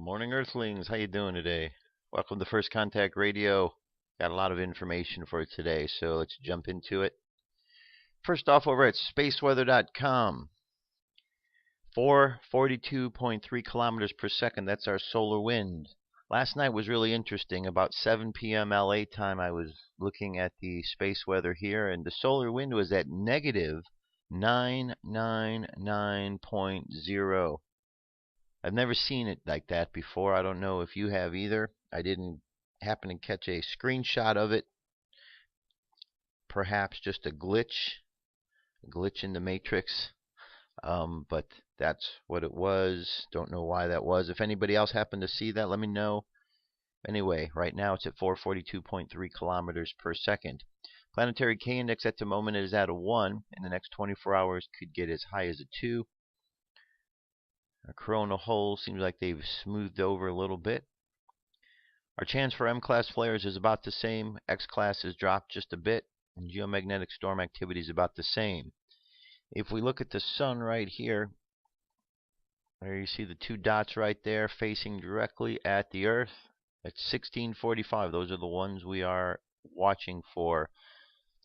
Morning, Earthlings. How you doing today? Welcome to First Contact Radio. Got a lot of information for you today, so let's jump into it. First off, over at spaceweather.com, 442.3 kilometers per second. That's our solar wind. Last night was really interesting. About 7 p.m. LA time, I was looking at the space weather here, and the solar wind was at negative 999.0. I've never seen it like that before. I don't know if you have either. I didn't happen to catch a screenshot of it. Perhaps just a glitch in the matrix. But that's what it was. Don't know why that was. If anybody else happened to see that, let me know. Anyway, right now it's at 442.3 kilometers per second. Planetary K-index at the moment is at a 1. In the next 24 hours could get as high as a 2. Our coronal holes seems like they've smoothed over a little bit. Our chance for M-class flares is about the same. X-class has dropped just a bit, and geomagnetic storm activity is about the same. If we look at the sun right here, there you see the two dots right there facing directly at the Earth. At 1645, those are the ones we are watching for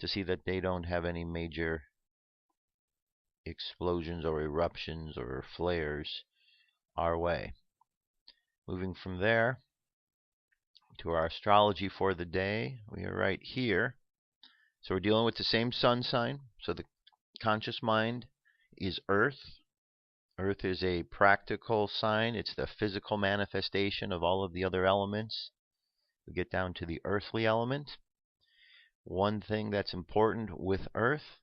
to see that they don't have any major explosions or eruptions or flares our way. Moving from there to our astrology for the day, we are right here. So we're dealing with the same sun sign. So the conscious mind is Earth. Earth is a practical sign. It's the physical manifestation of all of the other elements. We get down to the earthly element. One thing that's important with Earth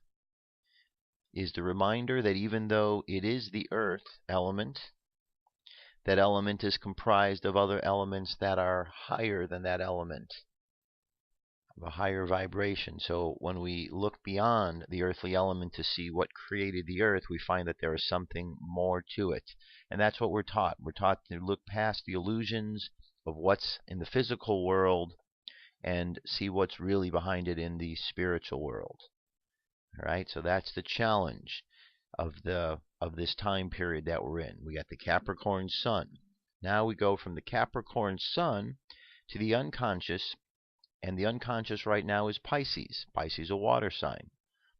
is the reminder that even though it is the Earth element, that element is comprised of other elements that are higher than that element, of a higher vibration. So when we look beyond the earthly element to see what created the Earth, we find that there is something more to it. And that's what we're taught. We're taught to look past the illusions of what's in the physical world and see what's really behind it in the spiritual world. All right, so that's the challenge of this time period that we're in. We got the Capricorn Sun. Now we go from the Capricorn Sun to the unconscious, and the unconscious right now is Pisces. Pisces is a water sign.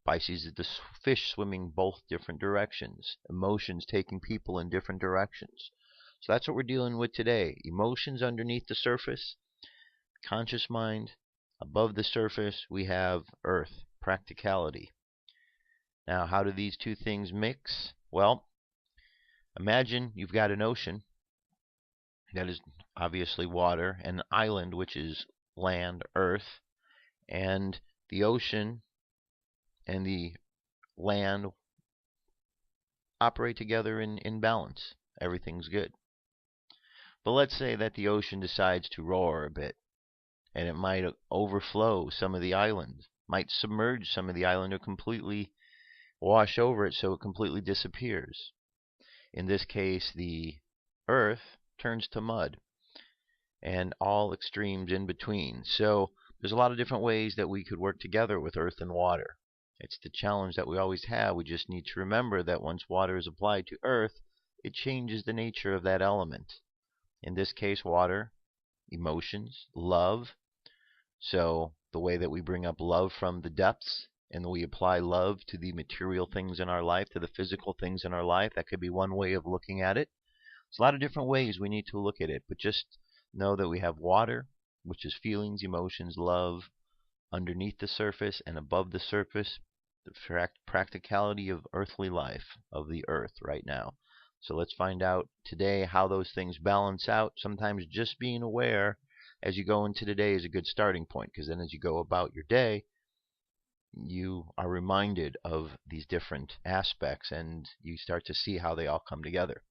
Pisces is the fish swimming both different directions, emotions taking people in different directions. So that's what we're dealing with today. Emotions underneath the surface, conscious mind. Above the surface, we have Earth, practicality. Now, how do these two things mix? Well, imagine you've got an ocean that is obviously water, and an island, which is land, Earth, and the ocean and the land operate together in balance. Everything's good. But let's say that the ocean decides to roar a bit, and it might overflow some of the island, might submerge some of the island, or completely wash over it so it completely disappears. In this case, the Earth turns to mud, and all extremes in between. So there's a lot of different ways that we could work together with Earth and water. It's the challenge that we always have. We just need to remember that once water is applied to Earth, it changes the nature of that element. In this case, water, emotions, love. So the way that we bring up love from the depths, and we apply love to the material things in our life, to the physical things in our life, that could be one way of looking at it. There's a lot of different ways we need to look at it, but just know that we have water, which is feelings, emotions, love, underneath the surface, and above the surface, the practicality of earthly life, of the Earth right now. So let's find out today how those things balance out. Sometimes just being aware as you go into the day is a good starting point, because then as you go about your day, you are reminded of these different aspects, and you start to see how they all come together.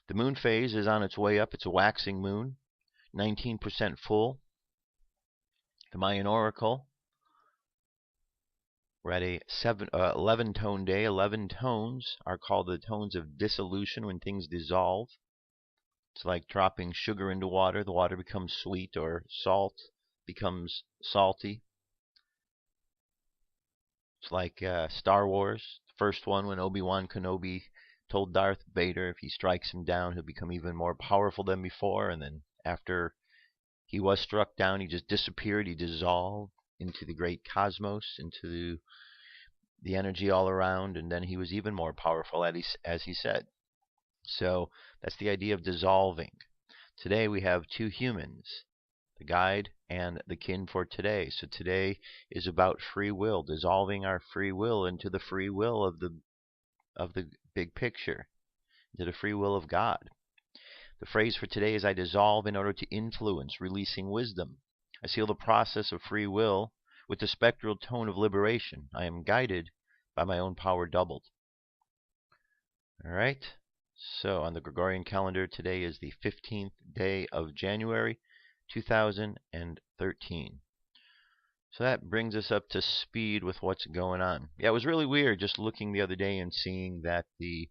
The moon phase is on its way up. It's a waxing moon, 19% full. The Mayan Oracle, we're at a 11-tone day. 11 tones are called the tones of dissolution, when things dissolve. It's like dropping sugar into water. The water becomes sweet, or salt becomes salty. It's like Star Wars, the first one, when Obi-Wan Kenobi told Darth Vader if he strikes him down, he'll become even more powerful than before. And then after he was struck down, he just disappeared. He dissolved into the great cosmos, into the energy all around, and then he was even more powerful, as he said. So that's the idea of dissolving. Today we have two humans, the guide and the kin for today. So today is about free will, dissolving our free will into the free will of the big picture, into the free will of God. The phrase for today is I dissolve in order to influence, releasing wisdom. I seal the process of free will with the spectral tone of liberation. I am guided by my own power doubled. All right. So on the Gregorian calendar, today is the 15th day of January, 2013. So that brings us up to speed with what's going on. Yeah, it was really weird just looking the other day and seeing that the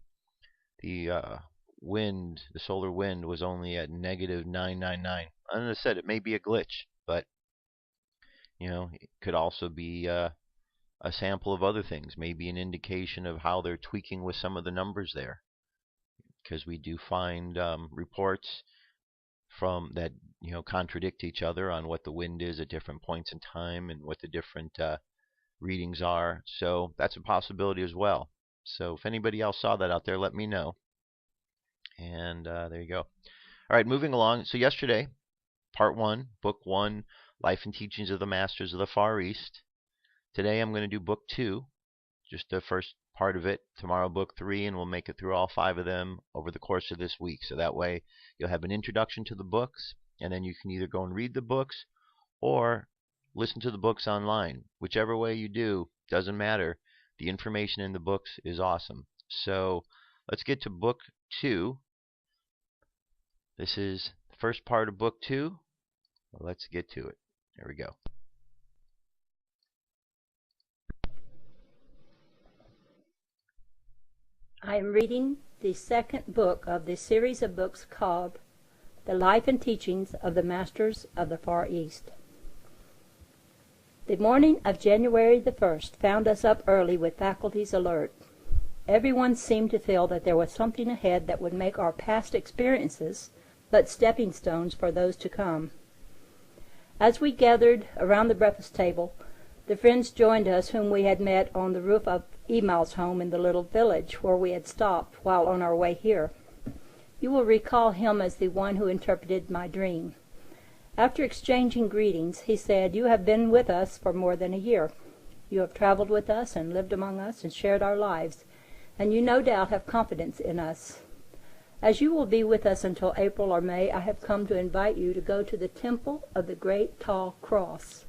wind, the solar wind, was only at -999. And as I said, it may be a glitch, but it could also be a sample of other things, maybe an indication of how they're tweaking with some of the numbers there. Because we do find reports from that contradict each other on what the wind is at different points in time and what the different readings are. So that's a possibility as well. So if anybody else saw that out there, let me know. And there you go. All right, moving along. So yesterday, part 1, book 1, Life and Teachings of the Masters of the Far East. Today I'm going to do book 2, just the first part of it. Tomorrow book 3, and we'll make it through all 5 of them over the course of this week. So that way you'll have an introduction to the books, and then you can either go and read the books or listen to the books online. Whichever way you do, doesn't matter. The information in the books is awesome. So let's get to book 2. This is the first part of book 2. Let's get to it. There we go. I am reading the second book of the series of books called The Life and Teachings of the Masters of the Far East. The morning of January the 1st found us up early with faculties alert. Everyone seemed to feel that there was something ahead that would make our past experiences but stepping stones for those to come. As we gathered around the breakfast table, the friends joined us whom we had met on the roof of Emal's home in the little village where we had stopped while on our way here. You will recall him as the one who interpreted my dream. After exchanging greetings, he said, "You have been with us for more than a year. You have traveled with us and lived among us and shared our lives, and you no doubt have confidence in us. As you will be with us until April or May, I have come to invite you to go to the Temple of the Great Tall Cross,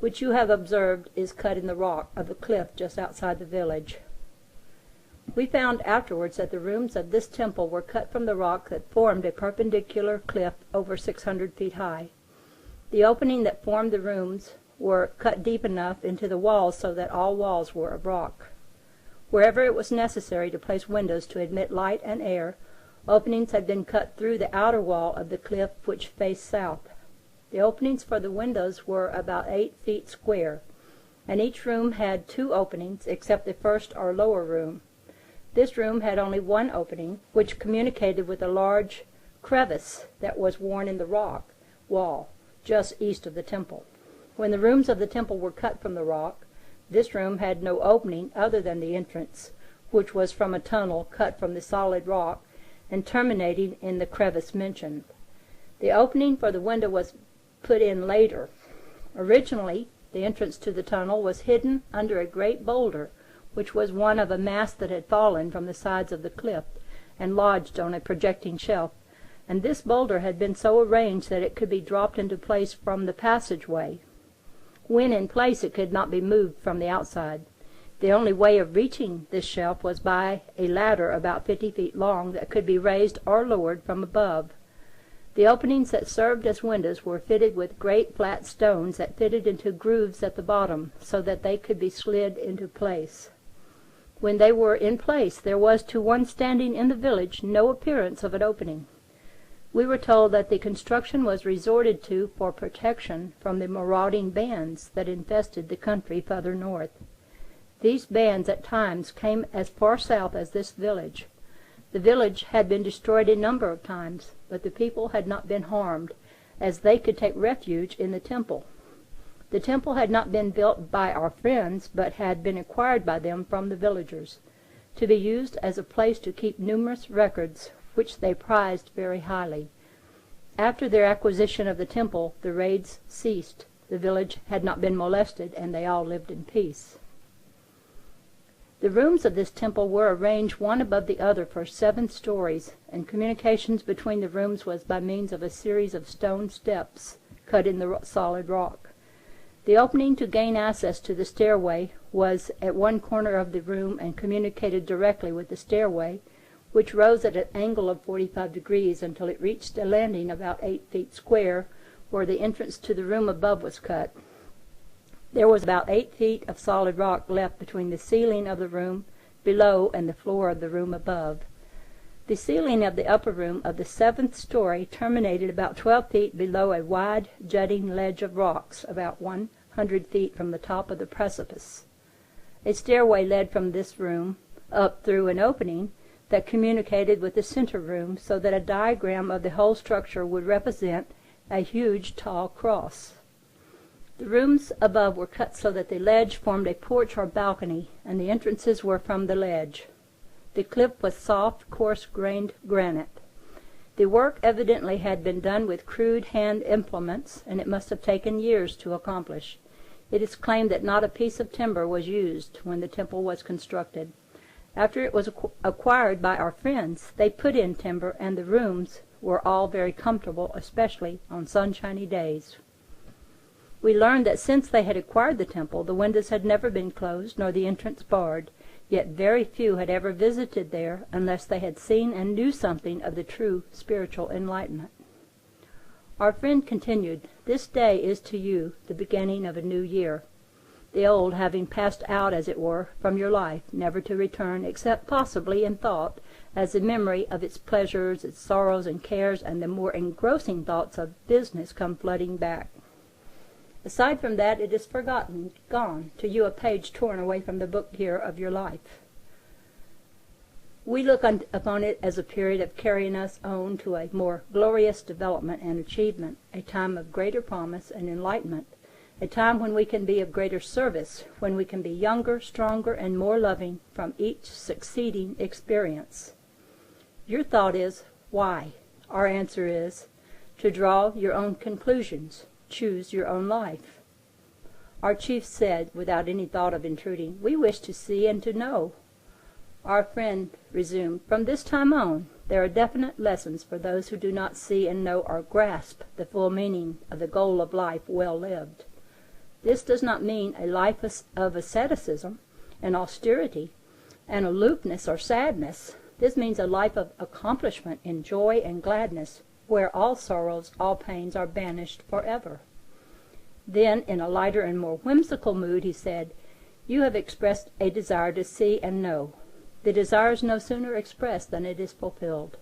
which you have observed is cut in the rock of the cliff just outside the village." We found afterwards that the rooms of this temple were cut from the rock that formed a perpendicular cliff over 600 feet high. The opening that formed the rooms were cut deep enough into the walls so that all walls were of rock. Wherever it was necessary to place windows to admit light and air, openings had been cut through the outer wall of the cliff which faced south. The openings for the windows were about 8 feet square, and each room had 2 openings except the first or lower room. This room had only one opening, which communicated with a large crevice that was worn in the rock wall just east of the temple. When the rooms of the temple were cut from the rock, this room had no opening other than the entrance, which was from a tunnel cut from the solid rock and terminating in the crevice mentioned. The opening for the window was put in later. Originally, the entrance to the tunnel was hidden under a great boulder, which was one of a mass that had fallen from the sides of the cliff and lodged on a projecting shelf, and this boulder had been so arranged that it could be dropped into place from the passageway. When in place, it could not be moved from the outside. The only way of reaching this shelf was by a ladder about 50 feet long that could be raised or lowered from above. The openings that served as windows were fitted with great flat stones that fitted into grooves at the bottom so that they could be slid into place. When they were in place, there was to one standing in the village no appearance of an opening. We were told that the construction was resorted to for protection from the marauding bands that infested the country further north. These bands at times came as far south as this village. The village had been destroyed a number of times, but the people had not been harmed, as they could take refuge in the temple. The temple had not been built by our friends, but had been acquired by them from the villagers, to be used as a place to keep numerous records which they prized very highly. After their acquisition of the temple, the raids ceased. The village had not been molested, and they all lived in peace. The rooms of this temple were arranged one above the other for 7 stories, and communications between the rooms was by means of a series of stone steps cut in the solid rock. The opening to gain access to the stairway was at one corner of the room and communicated directly with the stairway, which rose at an angle of 45 degrees until it reached a landing about 8 feet square, where the entrance to the room above was cut. There was about 8 feet of solid rock left between the ceiling of the room below and the floor of the room above. The ceiling of the upper room of the 7th story terminated about 12 feet below a wide, jutting ledge of rocks about 100 feet from the top of the precipice. A stairway led from this room up through an opening that communicated with the center room, so that a diagram of the whole structure would represent a huge, tall cross. The rooms above were cut so that the ledge formed a porch or balcony, and the entrances were from the ledge. The cliff was soft, coarse-grained granite. The work evidently had been done with crude hand implements, and it must have taken years to accomplish. It is claimed that not a piece of timber was used when the temple was constructed. After it was acquired by our friends, they put in timber, and the rooms were all very comfortable, especially on sunshiny days. We learned that since they had acquired the temple, the windows had never been closed, nor the entrance barred, yet very few had ever visited there unless they had seen and knew something of the true spiritual enlightenment. Our friend continued, "This day is to you the beginning of a new year, the old having passed out, as it were, from your life, never to return, except possibly in thought, as the memory of its pleasures, its sorrows and cares, and the more engrossing thoughts of business come flooding back. Aside from that, it is forgotten, gone, to you a page torn away from the book here of your life. We look upon it as a period of carrying us on to a more glorious development and achievement, a time of greater promise and enlightenment, a time when we can be of greater service, when we can be younger, stronger, and more loving from each succeeding experience. Your thought is, why? Our answer is, to draw your own conclusions. Choose your own life." Our chief said, without any thought of intruding, "We wish to see and to know." Our friend resumed, "From this time on, there are definite lessons for those who do not see and know or grasp the full meaning of the goal of life well lived. This does not mean a life of asceticism and austerity and aloofness or sadness. This means a life of accomplishment in joy and gladness, where all sorrows, all pains are banished forever." Then, in a lighter and more whimsical mood, he said, "You have expressed a desire to see and know. The desire is no sooner expressed than it is fulfilled.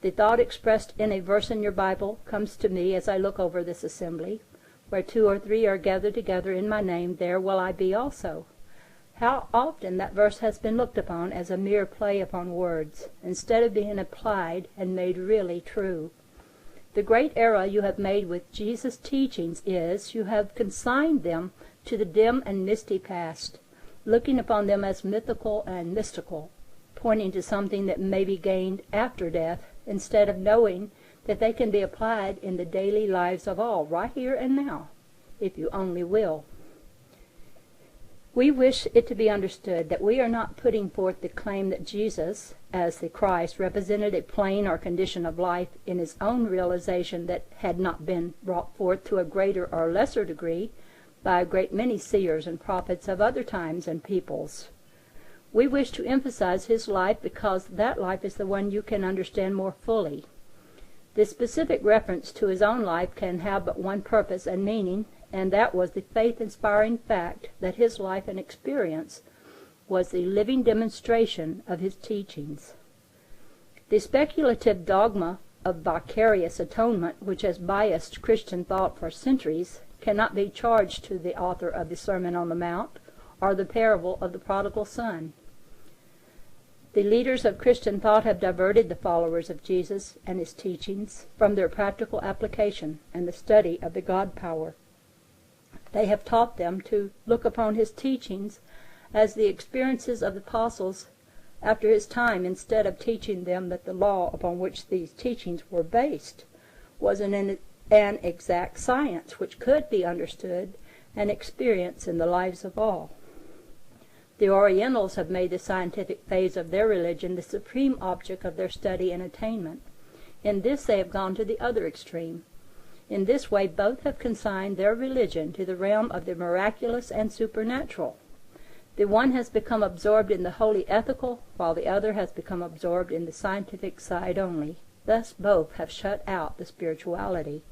The thought expressed in a verse in your Bible comes to me as I look over this assembly. Where 2 or 3 are gathered together in my name, there will I be also." How often that verse has been looked upon as a mere play upon words, instead of being applied and made really true. The great error you have made with Jesus' teachings is, you have consigned them to the dim and misty past, looking upon them as mythical and mystical, pointing to something that may be gained after death, instead of knowing that they can be applied in the daily lives of all, right here and now, if you only will. We wish it to be understood that we are not putting forth the claim that Jesus, as the Christ, represented a plane or condition of life in his own realization that had not been brought forth to a greater or lesser degree by a great many seers and prophets of other times and peoples. We wish to emphasize his life because that life is the one you can understand more fully. The specific reference to his own life can have but one purpose and meaning, and that was the faith-inspiring fact that his life and experience was the living demonstration of his teachings. The speculative dogma of vicarious atonement, which has biased Christian thought for centuries, cannot be charged to the author of the Sermon on the Mount or the parable of the prodigal son. The leaders of Christian thought have diverted the followers of Jesus and his teachings from their practical application and the study of the God power. They have taught them to look upon his teachings as the experiences of the apostles after his time, instead of teaching them that the law upon which these teachings were based was an exact science which could be understood and experienced in the lives of all. The Orientals have made the scientific phase of their religion the supreme object of their study and attainment. In this they have gone to the other extreme. In this way both have consigned their religion to the realm of the miraculous and supernatural. The one has become absorbed in the holy ethical, while the other has become absorbed in the scientific side only. Thus both have shut out the spirituality.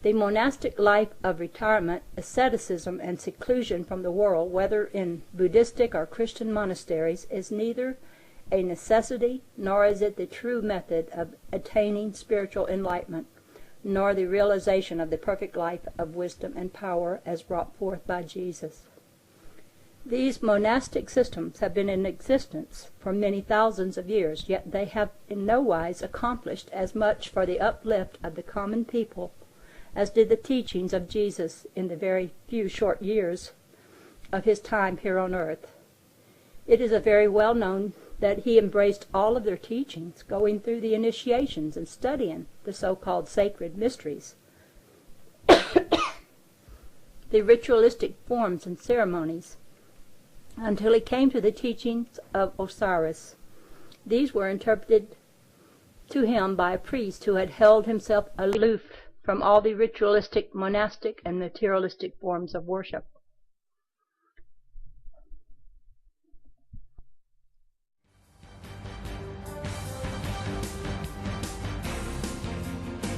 The monastic life of retirement, asceticism, and seclusion from the world, whether in Buddhistic or Christian monasteries, is neither a necessity, nor is it the true method of attaining spiritual enlightenment, nor the realization of the perfect life of wisdom and power as brought forth by Jesus. These monastic systems have been in existence for many thousands of years, yet they have in no wise accomplished as much for the uplift of the common people as did the teachings of Jesus in the very few short years of his time here on earth. It is very well known that he embraced all of their teachings, going through the initiations and studying the so-called sacred mysteries, the ritualistic forms and ceremonies, until he came to the teachings of Osiris. These were interpreted to him by a priest who had held himself aloof from all the ritualistic, monastic, and materialistic forms of worship.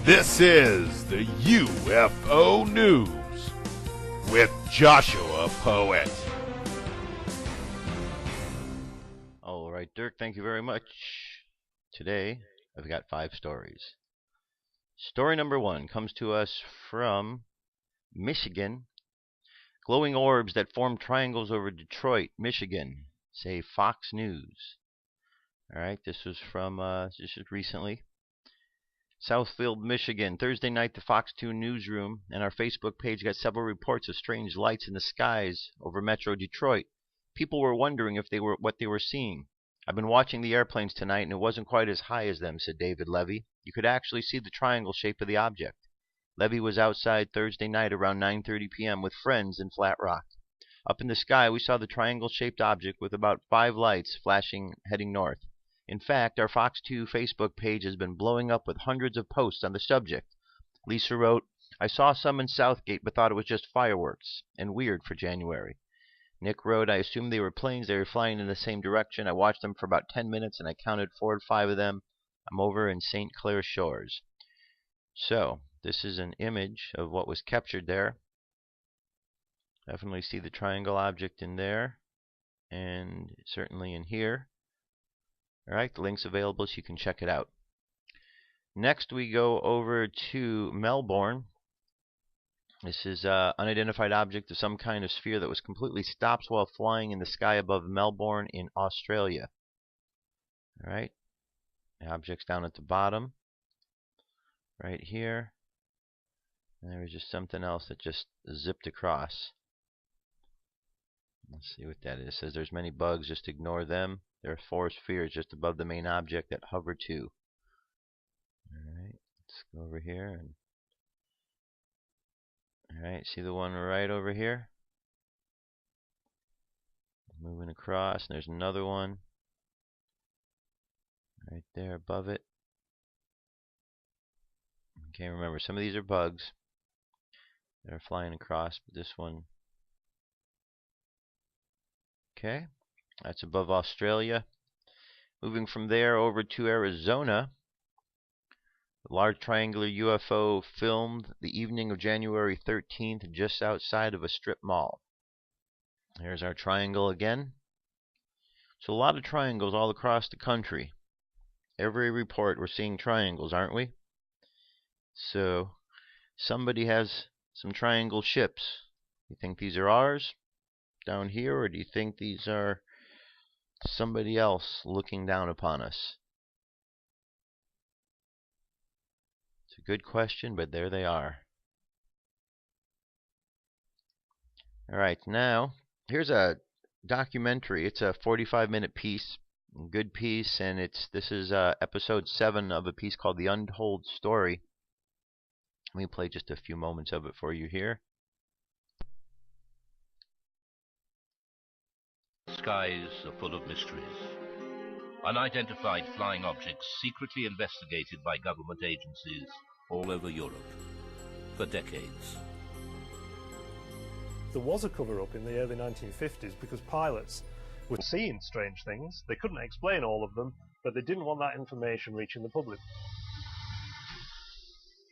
This is the UFO News with Joshua Poet. All right, Dirk, thank you very much. Today, I've got 5 stories. Story number 1 comes to us from Michigan. Glowing orbs that form triangles over Detroit, Michigan, say Fox News. All right, this was from just recently. Southfield, Michigan. Thursday night, the Fox 2 newsroom and our Facebook page got several reports of strange lights in the skies over Metro Detroit. People were wondering if what they were seeing. I've been watching the airplanes tonight, and it wasn't quite as high as them, said David Levy. You could actually see the triangle shape of the object. Levy was outside Thursday night around 9:30 p.m. with friends in Flat Rock. Up in the sky, we saw the triangle-shaped object with about 5 lights flashing heading north. In fact, our Fox 2 Facebook page has been blowing up with hundreds of posts on the subject. Lisa wrote, I saw some in Southgate but thought it was just fireworks, and weird for January. Nick wrote, I assumed they were planes. They were flying in the same direction. I watched them for about 10 minutes, and I counted 4 or 5 of them. I'm over in St. Clair Shores. So, this is an image of what was captured there. Definitely see the triangle object in there, and certainly in here. All right, the link's available so you can check it out. Next, we go over to Melbourne. This is an unidentified object of some kind of sphere that was completely stopped while flying in the sky above Melbourne in Australia. All right, the object's down at the bottom, right here. And there was just something else that just zipped across. Let's see what that is. It says there's many bugs, just ignore them. There are 4 spheres just above the main object that hover too. Alright, let's go over here and alright, see the one right over here? Moving across, and there's another one right there above it. Okay, remember, some of these are bugs that are flying across, but this one, okay, that's above Australia. Moving from there over to Arizona, a large triangular UFO filmed the evening of January 13th just outside of a strip mall. There's our triangle again. So a lot of triangles all across the country. Every report we're seeing triangles, aren't we? So somebody has some triangle ships. You think these are ours down here, or do you think these are somebody else looking down upon us? It's a good question, but there they are. All right, now here's a documentary. It's a 45-minute piece, good piece, and this is episode 7 of a piece called The Untold Story. Let me play just a few moments of it for you here. Skies are full of mysteries. Unidentified flying objects secretly investigated by government agencies all over Europe for decades. There was a cover-up in the early 1950s because pilots were seeing strange things. They couldn't explain all of them, but they didn't want that information reaching the public.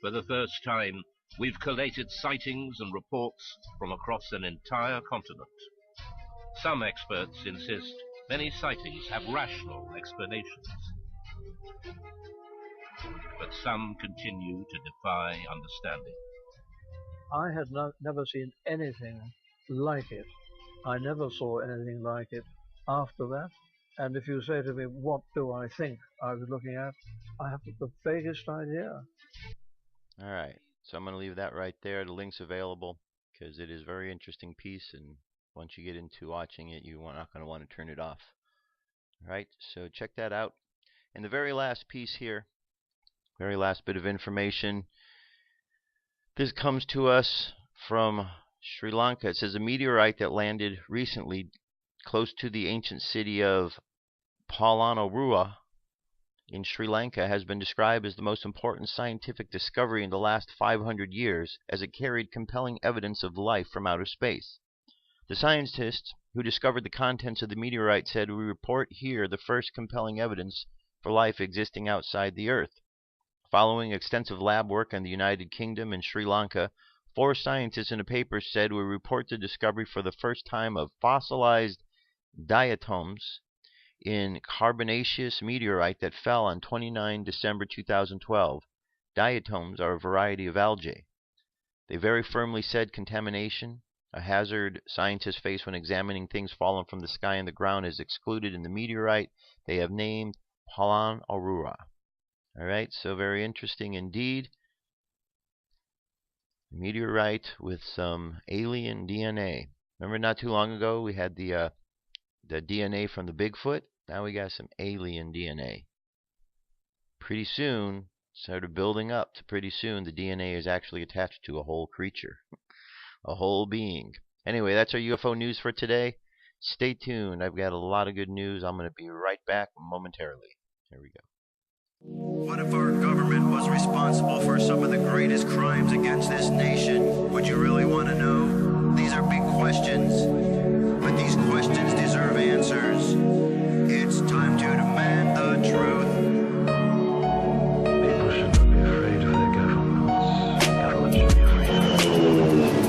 For the first time, we've collated sightings and reports from across an entire continent. Some experts insist many sightings have rational explanations, but some continue to defy understanding. I had never seen anything like it. I never saw anything like it after that. And if you say to me, what do I think I was looking at, I haven't the vaguest idea. All right, so I'm going to leave that right there. The link's available because it is a very interesting piece, and once you get into watching it, you're not going to want to turn it off. All right, so check that out. And the very last piece here, very last bit of information. This comes to us from Sri Lanka. It says a meteorite that landed recently close to the ancient city of POLONNARUWA in Sri Lanka has been described as the most important scientific discovery in the last 500 years, as it carried compelling evidence of life from outer space. The scientists who discovered the contents of the meteorite said, "We report here the first compelling evidence for life existing outside the Earth." Following extensive lab work in the United Kingdom and Sri Lanka, 4 scientists in a paper said, "We report the discovery for the first time of fossilized diatoms in carbonaceous meteorite that fell on 29 December 2012. Diatoms are a variety of algae." They very firmly said contamination, a hazard scientists face when examining things fallen from the sky and the ground, is excluded in the meteorite they have named POLONNARUWA. All right, so very interesting indeed. Meteorite with some alien DNA. Remember not too long ago we had the DNA from the Bigfoot? Now we got some alien DNA. Pretty soon, sort of building up to pretty soon, the DNA is actually attached to a whole creature, a whole being. Anyway, that's our UFO news for today. Stay tuned. I've got a lot of good news. I'm going to be right back momentarily. Here we go. What if our government was responsible for some of the greatest crimes against this nation? Would you really want to know? These are big questions, but these questions deserve answers. It's time to demand the truth. People should not be afraid of their governments. Governments should be afraid of them.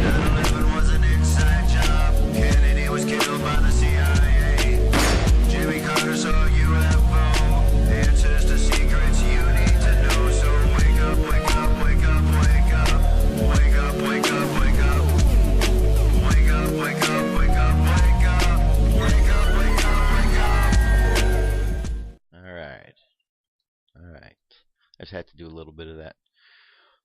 9/11 was an inside job. Kennedy was killed by the CIA. Jimmy Carter saw UFO. Answers to secrets you need to know. So wake up, wake up, wake up, wake up. Wake up, wake up, wake up. Wake up, wake up, wake up, wake up. Wake up, wake up, wake up. All right. All right. I just had to do a little bit of that.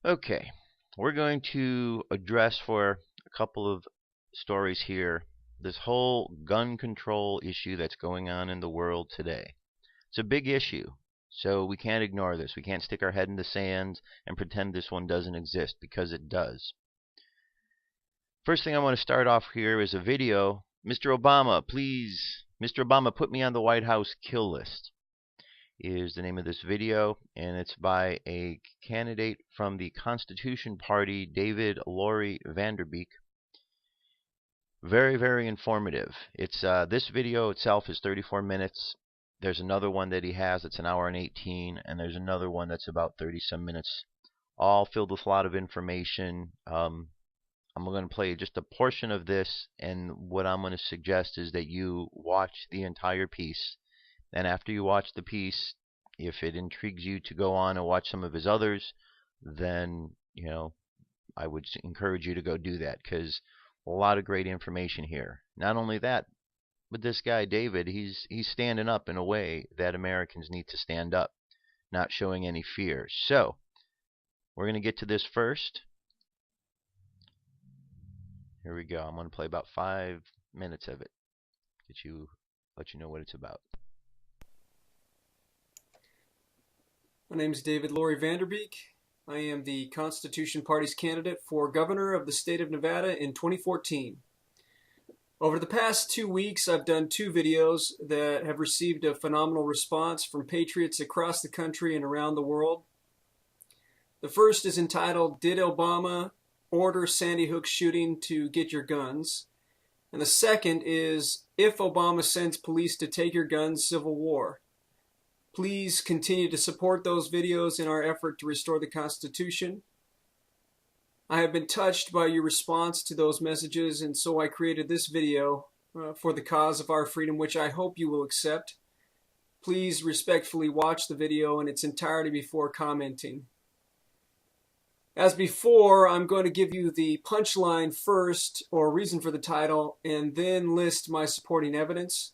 Okay. We're going to address for a couple of stories here this whole gun control issue that's going on in the world today. It's a big issue, so we can't ignore this. We can't stick our head in the sand and pretend this one doesn't exist, because it does. First thing I want to start off here is a video. Mr. Obama, please, Mr. Obama, put me on the White House kill list is the name of this video, and it's by a candidate from the Constitution Party, David Laurie Vanderbeek. Very, very informative. It's this video itself is 34 minutes. There's another one that he has that's 1 hour and 18, and there's another one that's about 30-some minutes, all filled with a lot of information. I'm going to play just a portion of this, and what I'm going to suggest is that you watch the entire piece. And after you watch the piece, if it intrigues you to go on and watch some of his others, then, you know, I would encourage you to go do that, because a lot of great information here. Not only that, But this guy, David, he's standing up in a way that Americans need to stand up, not showing any fear. So, we're going to get to this first. Here we go. I'm going to play about 5 minutes of it. Let you know what it's about. My name is David Laurie Vanderbeek. I am the Constitution Party's candidate for governor of the state of Nevada in 2014. Over the past 2 weeks, I've done 2 videos that have received a phenomenal response from patriots across the country and around the world. The first is entitled, "Did Obama Order Sandy Hook Shooting to Get Your Guns?" And the second is, "If Obama Sends Police to Take Your Guns, Civil War." Please continue to support those videos in our effort to restore the Constitution. I have been touched by your response to those messages, and so I created this video for the cause of our freedom, which I hope you will accept. Please respectfully watch the video in its entirety before commenting. As before, I'm going to give you the punchline first, or reason for the title, and then list my supporting evidence.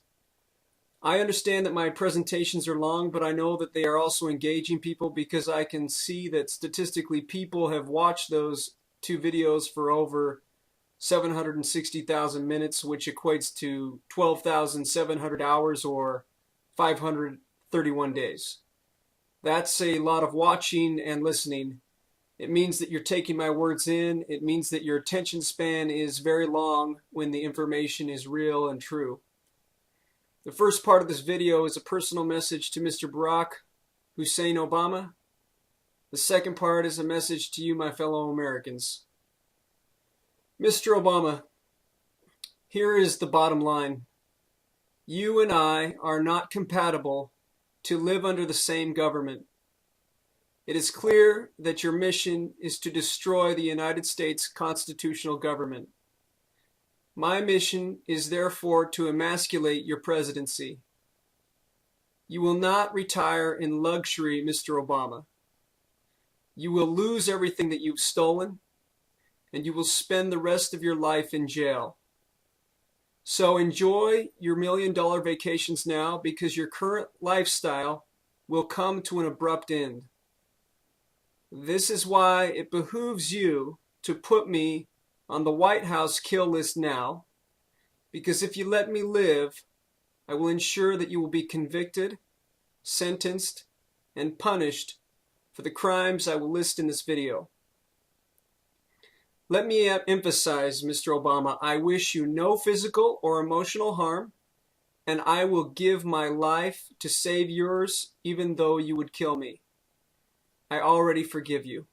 I understand that my presentations are long, but I know that they are also engaging people because I can see that statistically people have watched those 2 videos for over 760,000 minutes, which equates to 12,700 hours or 531 days. That's a lot of watching and listening. It means that you're taking my words in. It means that your attention span is very long when the information is real and true. The first part of this video is a personal message to Mr. Barack Hussein Obama. The second part is a message to you, my fellow Americans. Mr. Obama, here is the bottom line. You and I are not compatible to live under the same government. It is clear that your mission is to destroy the United States constitutional government. My mission is therefore to emasculate your presidency. You will not retire in luxury, Mr. Obama. You will lose everything that you've stolen, and you will spend the rest of your life in jail. So enjoy your $1 million vacations now, because your current lifestyle will come to an abrupt end. This is why it behooves you to put me on the White House kill list now, because if you let me live, I will ensure that you will be convicted, sentenced, and punished for the crimes I will list in this video. Let me emphasize, Mr. Obama, I wish you no physical or emotional harm, and I will give my life to save yours, even though you would kill me. I already forgive you.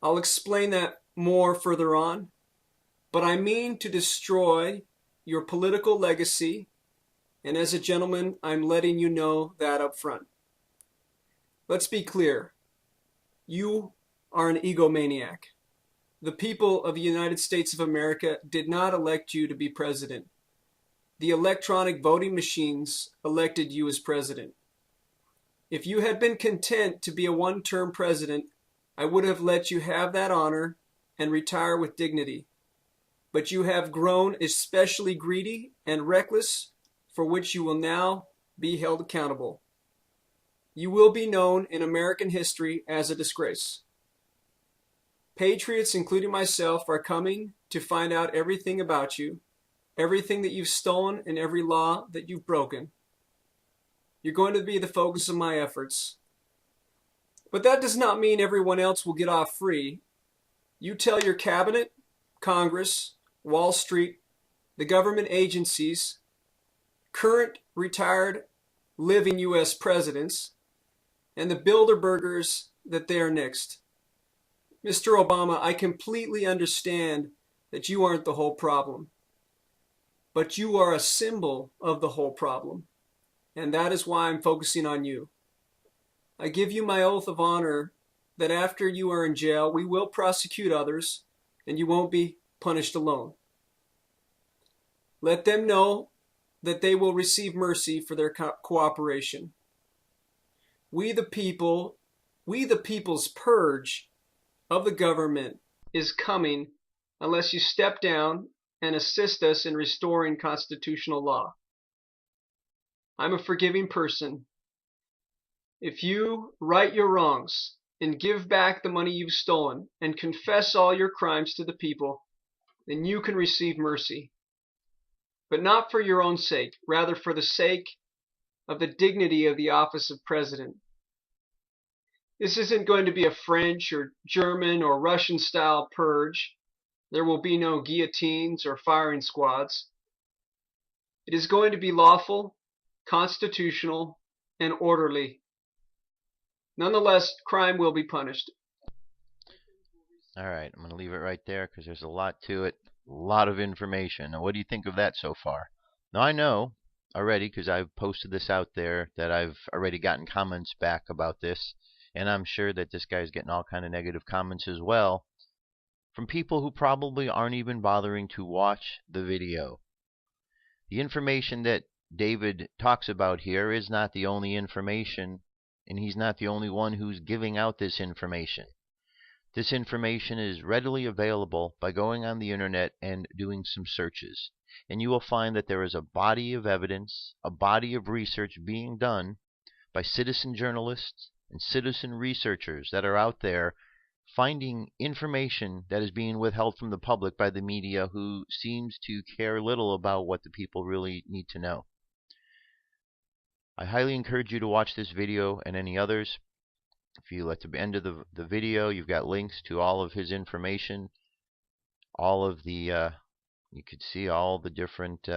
I'll explain that more further on, but I mean to destroy your political legacy, and as a gentleman, I'm letting you know that up front. Let's be clear. You are an egomaniac. The people of the United States of America did not elect you to be president. The electronic voting machines elected you as president. If you had been content to be a one-term president, I would have let you have that honor and retire with dignity. But you have grown especially greedy and reckless, for which you will now be held accountable. You will be known in American history as a disgrace. Patriots, including myself, are coming to find out everything about you, everything that you've stolen, and every law that you've broken. You're going to be the focus of my efforts. But that does not mean everyone else will get off free. You tell your cabinet, Congress, Wall Street, the government agencies, current, retired, living U.S. presidents, and the Bilderbergers that they are next. Mr. Obama, I completely understand that you aren't the whole problem, but you are a symbol of the whole problem, and that is why I'm focusing on you. I give you my oath of honor that after you are in jail, we will prosecute others, and you won't be punished alone. Let them know that they will receive mercy for their cooperation. We the people's purge of the government is coming unless you step down and assist us in restoring constitutional law. I'm a forgiving person. If you right your wrongs and give back the money you've stolen and confess all your crimes to the people, then you can receive mercy. But not for your own sake, rather for the sake of the dignity of the office of president. This isn't going to be a French or German or Russian style purge. There will be no guillotines or firing squads. It is going to be lawful, constitutional, and orderly. Nonetheless, crime will be punished. All right, I'm going to leave it right there because there's a lot to it, a lot of information. Now, what do you think of that so far? Now, I know already because I've posted this out there that I've already gotten comments back about this, and I'm sure that this guy's getting all kind of negative comments as well from people who probably aren't even bothering to watch the video. The information that David talks about here is not the only information, and he's not the only one who's giving out this information. This information is readily available by going on the internet and doing some searches. And you will find that there is a body of evidence, a body of research being done by citizen journalists and citizen researchers that are out there finding information that is being withheld from the public by the media, who seems to care little about what the people really need to know. I highly encourage you to watch this video and any others. If you at the end of the video, you've got links to all of his information, all of the you could see all the different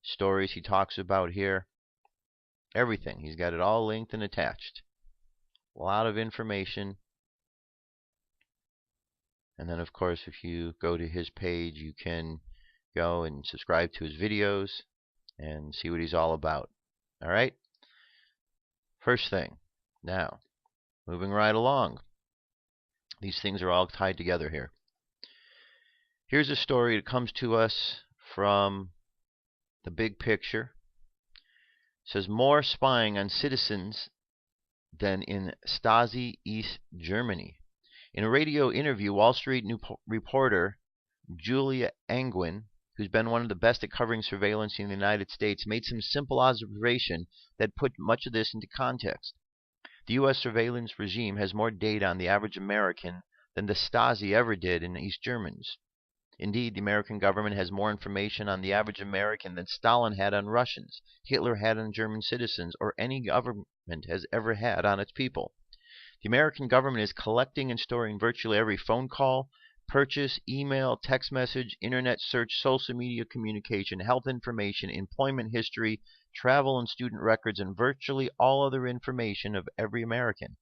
stories he talks about here. Everything. He's got it all linked and attached. A lot of information. And then, of course, if you go to his page, you can go and subscribe to his videos and see what he's all about. All right? First thing. Now, moving right along. These things are all tied together here. Here's a story that comes to us from the big picture. It says more spying on citizens than in Stasi East Germany. In a radio interview, Wall Street reporter Julia Angwin, who's been one of the best at covering surveillance in the United States, made some simple observation that put much of this into context. The U.S. surveillance regime has more data on the average American than the Stasi ever did in East Germans. Indeed, the American government has more information on the average American than Stalin had on Russians, Hitler had on German citizens, or any government has ever had on its people. The American government is collecting and storing virtually every phone call, purchase, email, text message, internet search, social media communication, health information, employment history, travel and student records, and virtually all other information of every American.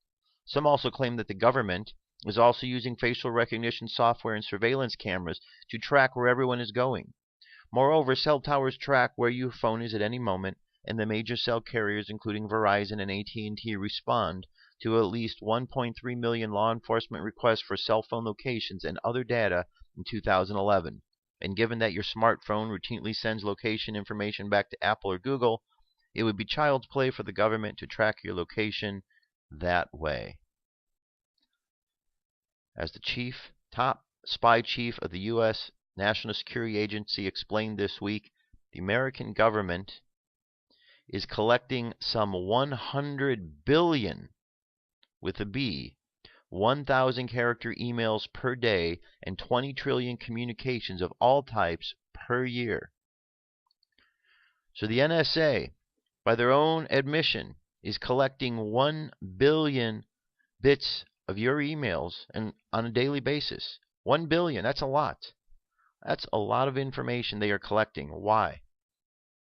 Some also claim that the government is also using facial recognition software and surveillance cameras to track where everyone is going. Moreover, cell towers track where your phone is at any moment, and the major cell carriers, including Verizon and AT&T, respond to at least 1.3 million law enforcement requests for cell phone locations and other data in 2011. And given that your smartphone routinely sends location information back to Apple or Google, it would be child's play for the government to track your location that way. As the top spy chief of the U.S. National Security Agency explained this week, the American government is collecting some 100 billion, with a B, 1,000 character emails per day and 20 trillion communications of all types per year. So the NSA, by their own admission, is collecting 1 billion bits of your emails and on a daily basis. 1 billion, that's a lot. That's a lot of information they are collecting. Why?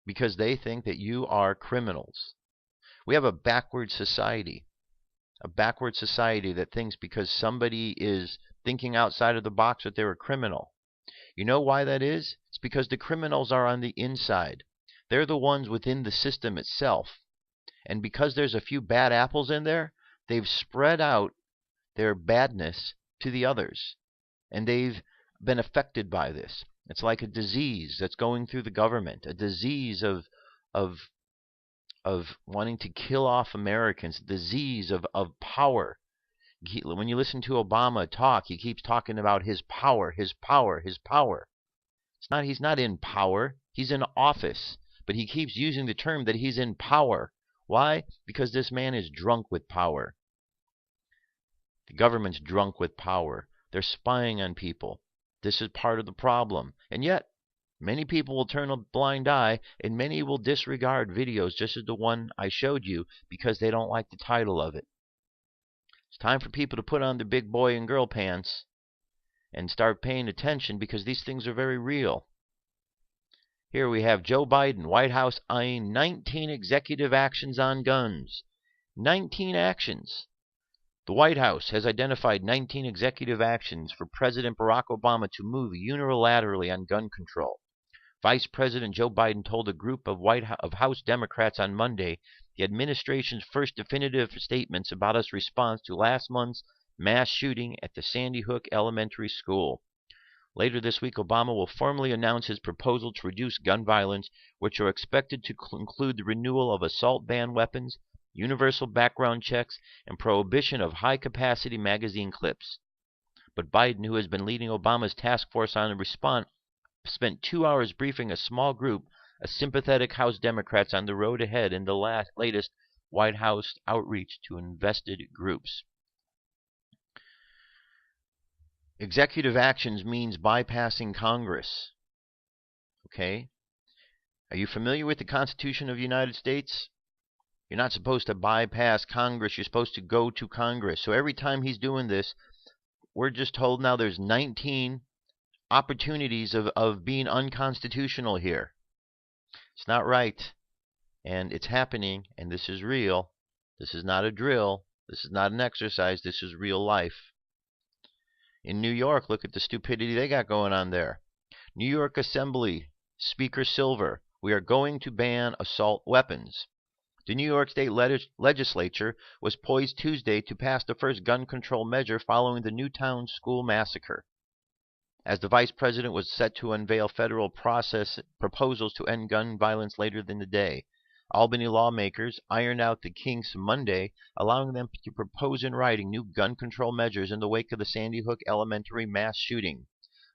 Because they think that you are criminals. We have a backward society. A backward society that thinks because somebody is thinking outside of the box that they're a criminal. You know why that is? It's because the criminals are on the inside. They're the ones within the system itself. And because there's a few bad apples in there, they've spread out their badness to the others. And they've been affected by this. It's like a disease that's going through the government, a disease of wanting to kill off Americans, disease of power. When you listen to Obama talk, he keeps talking about his power, his power, his power. He's not in power. He's in office but he keeps using the term that he's in power. Why? Because this man is drunk with power. The government's drunk with power. They're spying on people. This is part of the problem. And yet, many people will turn a blind eye, and many will disregard videos just as the one I showed you because they don't like the title of it. It's time for people to put on their big boy and girl pants and start paying attention, because these things are very real. Here we have Joe Biden, White House eyeing 19 executive actions on guns. 19 actions. The White House has identified 19 executive actions for President Barack Obama to move unilaterally on gun control. Vice President Joe Biden told a group of House Democrats on Monday the administration's first definitive statements about its response to last month's mass shooting at the Sandy Hook Elementary School. Later this week, Obama will formally announce his proposal to reduce gun violence, which are expected to include the renewal of assault ban weapons, universal background checks, and prohibition of high-capacity magazine clips. But Biden, who has been leading Obama's task force on the response, spent 2 hours briefing a small group of sympathetic House Democrats on the road ahead in the latest White House outreach to invested groups. Executive actions means bypassing Congress. Okay? Are you familiar with the Constitution of the United States? You're not supposed to bypass Congress. You're supposed to go to Congress. So every time he's doing this, we're just told now there's 19 opportunities of being unconstitutional here. It's not right. And it's happening. And this is real. This is not a drill. This is not an exercise. This is real life. In New York, look at the stupidity they got going on there. New York Assembly, Speaker Silver, we are going to ban assault weapons. The New York State Legislature was poised Tuesday to pass the first gun control measure following the Newtown school massacre, as the vice president was set to unveil federal proposals to end gun violence later in the day. Albany lawmakers ironed out the kinks Monday, allowing them to propose in writing new gun control measures in the wake of the Sandy Hook Elementary mass shooting.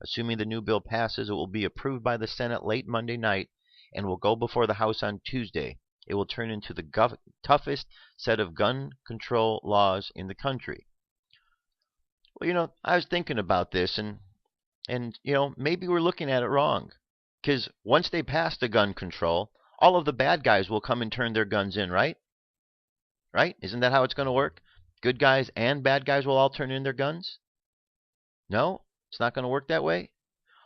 Assuming the new bill passes, it will be approved by the Senate late Monday night and will go before the House on Tuesday. It will turn into the toughest set of gun control laws in the country. Well, I was thinking about this, and maybe we're looking at it wrong. Because once they pass the gun control, all of the bad guys will come and turn their guns in, right? Right? Isn't that how it's going to work? Good guys and bad guys will all turn in their guns? No? It's not going to work that way?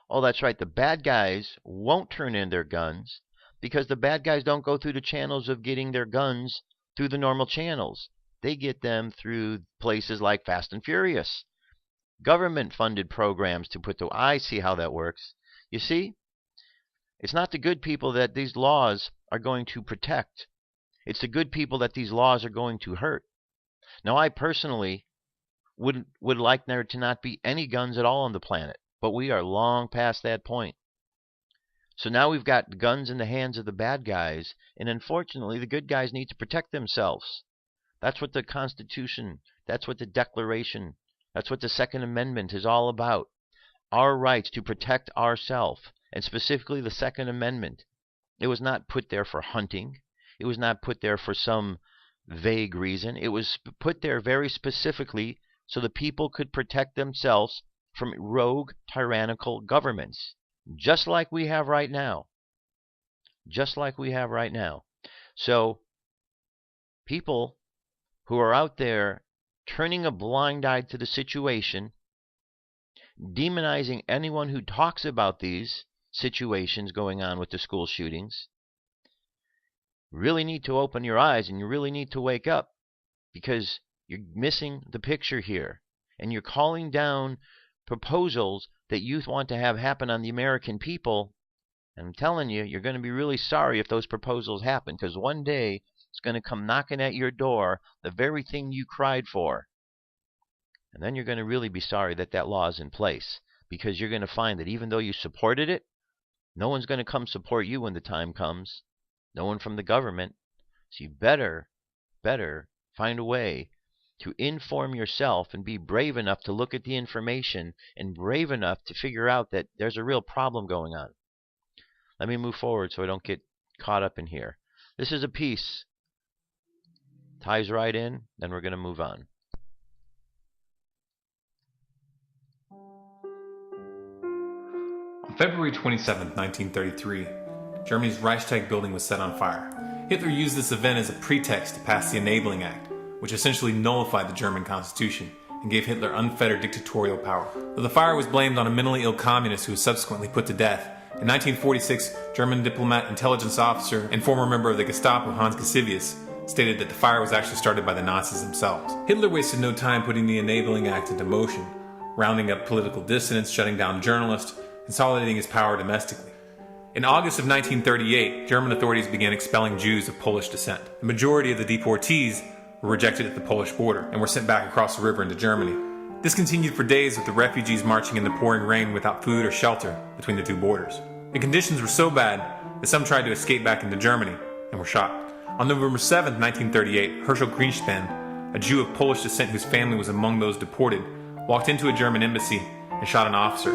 Oh, that's right. The bad guys won't turn in their guns because the bad guys don't go through the channels of getting their guns through the normal channels. They get them through places like Fast and Furious. Government-funded programs to put I see how that works. You see? It's not the good people that these laws are going to protect. It's the good people that these laws are going to hurt. Now, I personally would like there to not be any guns at all on the planet, but we are long past that point. So now we've got guns in the hands of the bad guys, and unfortunately, the good guys need to protect themselves. That's what the Constitution, that's what the Declaration, that's what the Second Amendment is all about. Our rights to protect ourselves. And specifically the Second Amendment. It was not put there for hunting. It was not put there for some vague reason. It was put there very specifically so the people could protect themselves from rogue, tyrannical governments. Just like we have right now. Just like we have right now. So, people who are out there turning a blind eye to the situation, demonizing anyone who talks about these situations going on with the school shootings, really need to open your eyes, and you really need to wake up, because you're missing the picture here, and you're calling down proposals that you want to have happen on the American people. And I'm telling you, you're going to be really sorry if those proposals happen, because one day it's going to come knocking at your door, the very thing you cried for. And then you're going to really be sorry that that law is in place, because you're going to find that even though you supported it, no one's going to come support you when the time comes. No one from the government. So you better find a way to inform yourself and be brave enough to look at the information and brave enough to figure out that there's a real problem going on. Let me move forward so I don't get caught up in here. This is a piece. Ties right in, then we're going to move on. On February 27, 1933, Germany's Reichstag building was set on fire. Hitler used this event as a pretext to pass the Enabling Act, which essentially nullified the German constitution and gave Hitler unfettered dictatorial power. Though the fire was blamed on a mentally ill communist who was subsequently put to death, in 1946, German diplomat, intelligence officer, and former member of the Gestapo Hans Gasivius stated that the fire was actually started by the Nazis themselves. Hitler wasted no time putting the Enabling Act into motion, rounding up political dissidents, shutting down journalists, consolidating his power domestically. In August of 1938, German authorities began expelling Jews of Polish descent. The majority of the deportees were rejected at the Polish border and were sent back across the river into Germany. This continued for days with the refugees marching in the pouring rain without food or shelter between the two borders. The conditions were so bad that some tried to escape back into Germany and were shot. On November 7, 1938, Herschel Greenspan, a Jew of Polish descent whose family was among those deported, walked into a German embassy and shot an officer.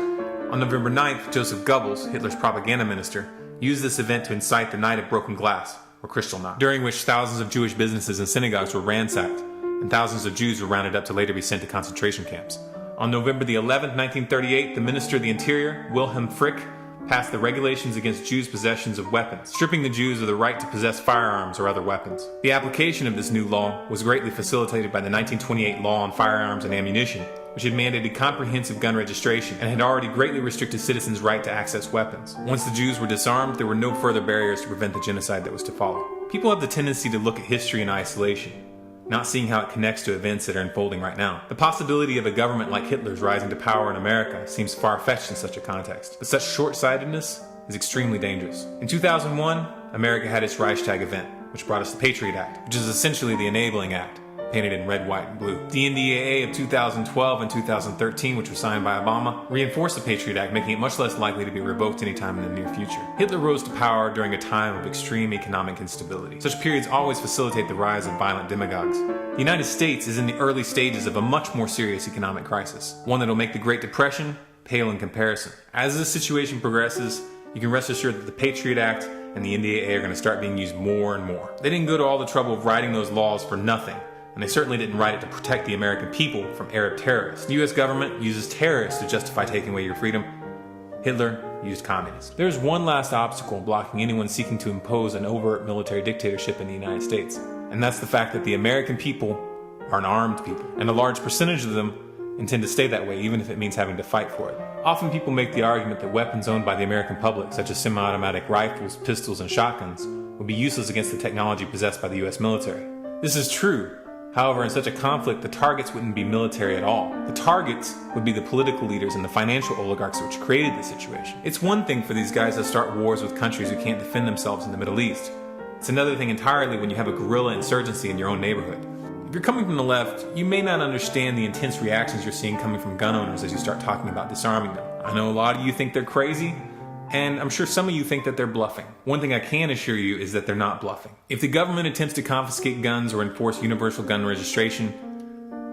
On November 9th, Joseph Goebbels, Hitler's propaganda minister, used this event to incite the Night of Broken Glass, or Kristallnacht, during which thousands of Jewish businesses and synagogues were ransacked, and thousands of Jews were rounded up to later be sent to concentration camps. On November the 11th, 1938, the Minister of the Interior, Wilhelm Frick, passed the regulations against Jews' possessions of weapons, stripping the Jews of the right to possess firearms or other weapons. The application of this new law was greatly facilitated by the 1928 Law on Firearms and Ammunition, which had mandated comprehensive gun registration and had already greatly restricted citizens' right to access weapons. Once the Jews were disarmed, there were no further barriers to prevent the genocide that was to follow. People have the tendency to look at history in isolation, not seeing how it connects to events that are unfolding right now. The possibility of a government like Hitler's rising to power in America seems far-fetched in such a context, but such short-sightedness is extremely dangerous. In 2001, America had its Reichstag event, which brought us the Patriot Act, which is essentially the Enabling Act, painted in red, white, and blue. The NDAA of 2012 and 2013, which was signed by Obama, reinforced the Patriot Act, making it much less likely to be revoked anytime in the near future. Hitler rose to power during a time of extreme economic instability. Such periods always facilitate the rise of violent demagogues. The United States is in the early stages of a much more serious economic crisis, one that will make the Great Depression pale in comparison. As this situation progresses, you can rest assured that the Patriot Act and the NDAA are going to start being used more and more. They didn't go to all the trouble of writing those laws for nothing, and they certainly didn't write it to protect the American people from Arab terrorists. The US government uses terrorists to justify taking away your freedom. Hitler used communists. There's one last obstacle blocking anyone seeking to impose an overt military dictatorship in the United States, and that's the fact that the American people are an armed people, and a large percentage of them intend to stay that way, even if it means having to fight for it. Often people make the argument that weapons owned by the American public, such as semi-automatic rifles, pistols, and shotguns, would be useless against the technology possessed by the US military. This is true. However, in such a conflict, the targets wouldn't be military at all. The targets would be the political leaders and the financial oligarchs which created the situation. It's one thing for these guys to start wars with countries who can't defend themselves in the Middle East. It's another thing entirely when you have a guerrilla insurgency in your own neighborhood. If you're coming from the left, you may not understand the intense reactions you're seeing coming from gun owners as you start talking about disarming them. I know a lot of you think they're crazy, and I'm sure some of you think that they're bluffing. One thing I can assure you is that they're not bluffing. If the government attempts to confiscate guns or enforce universal gun registration,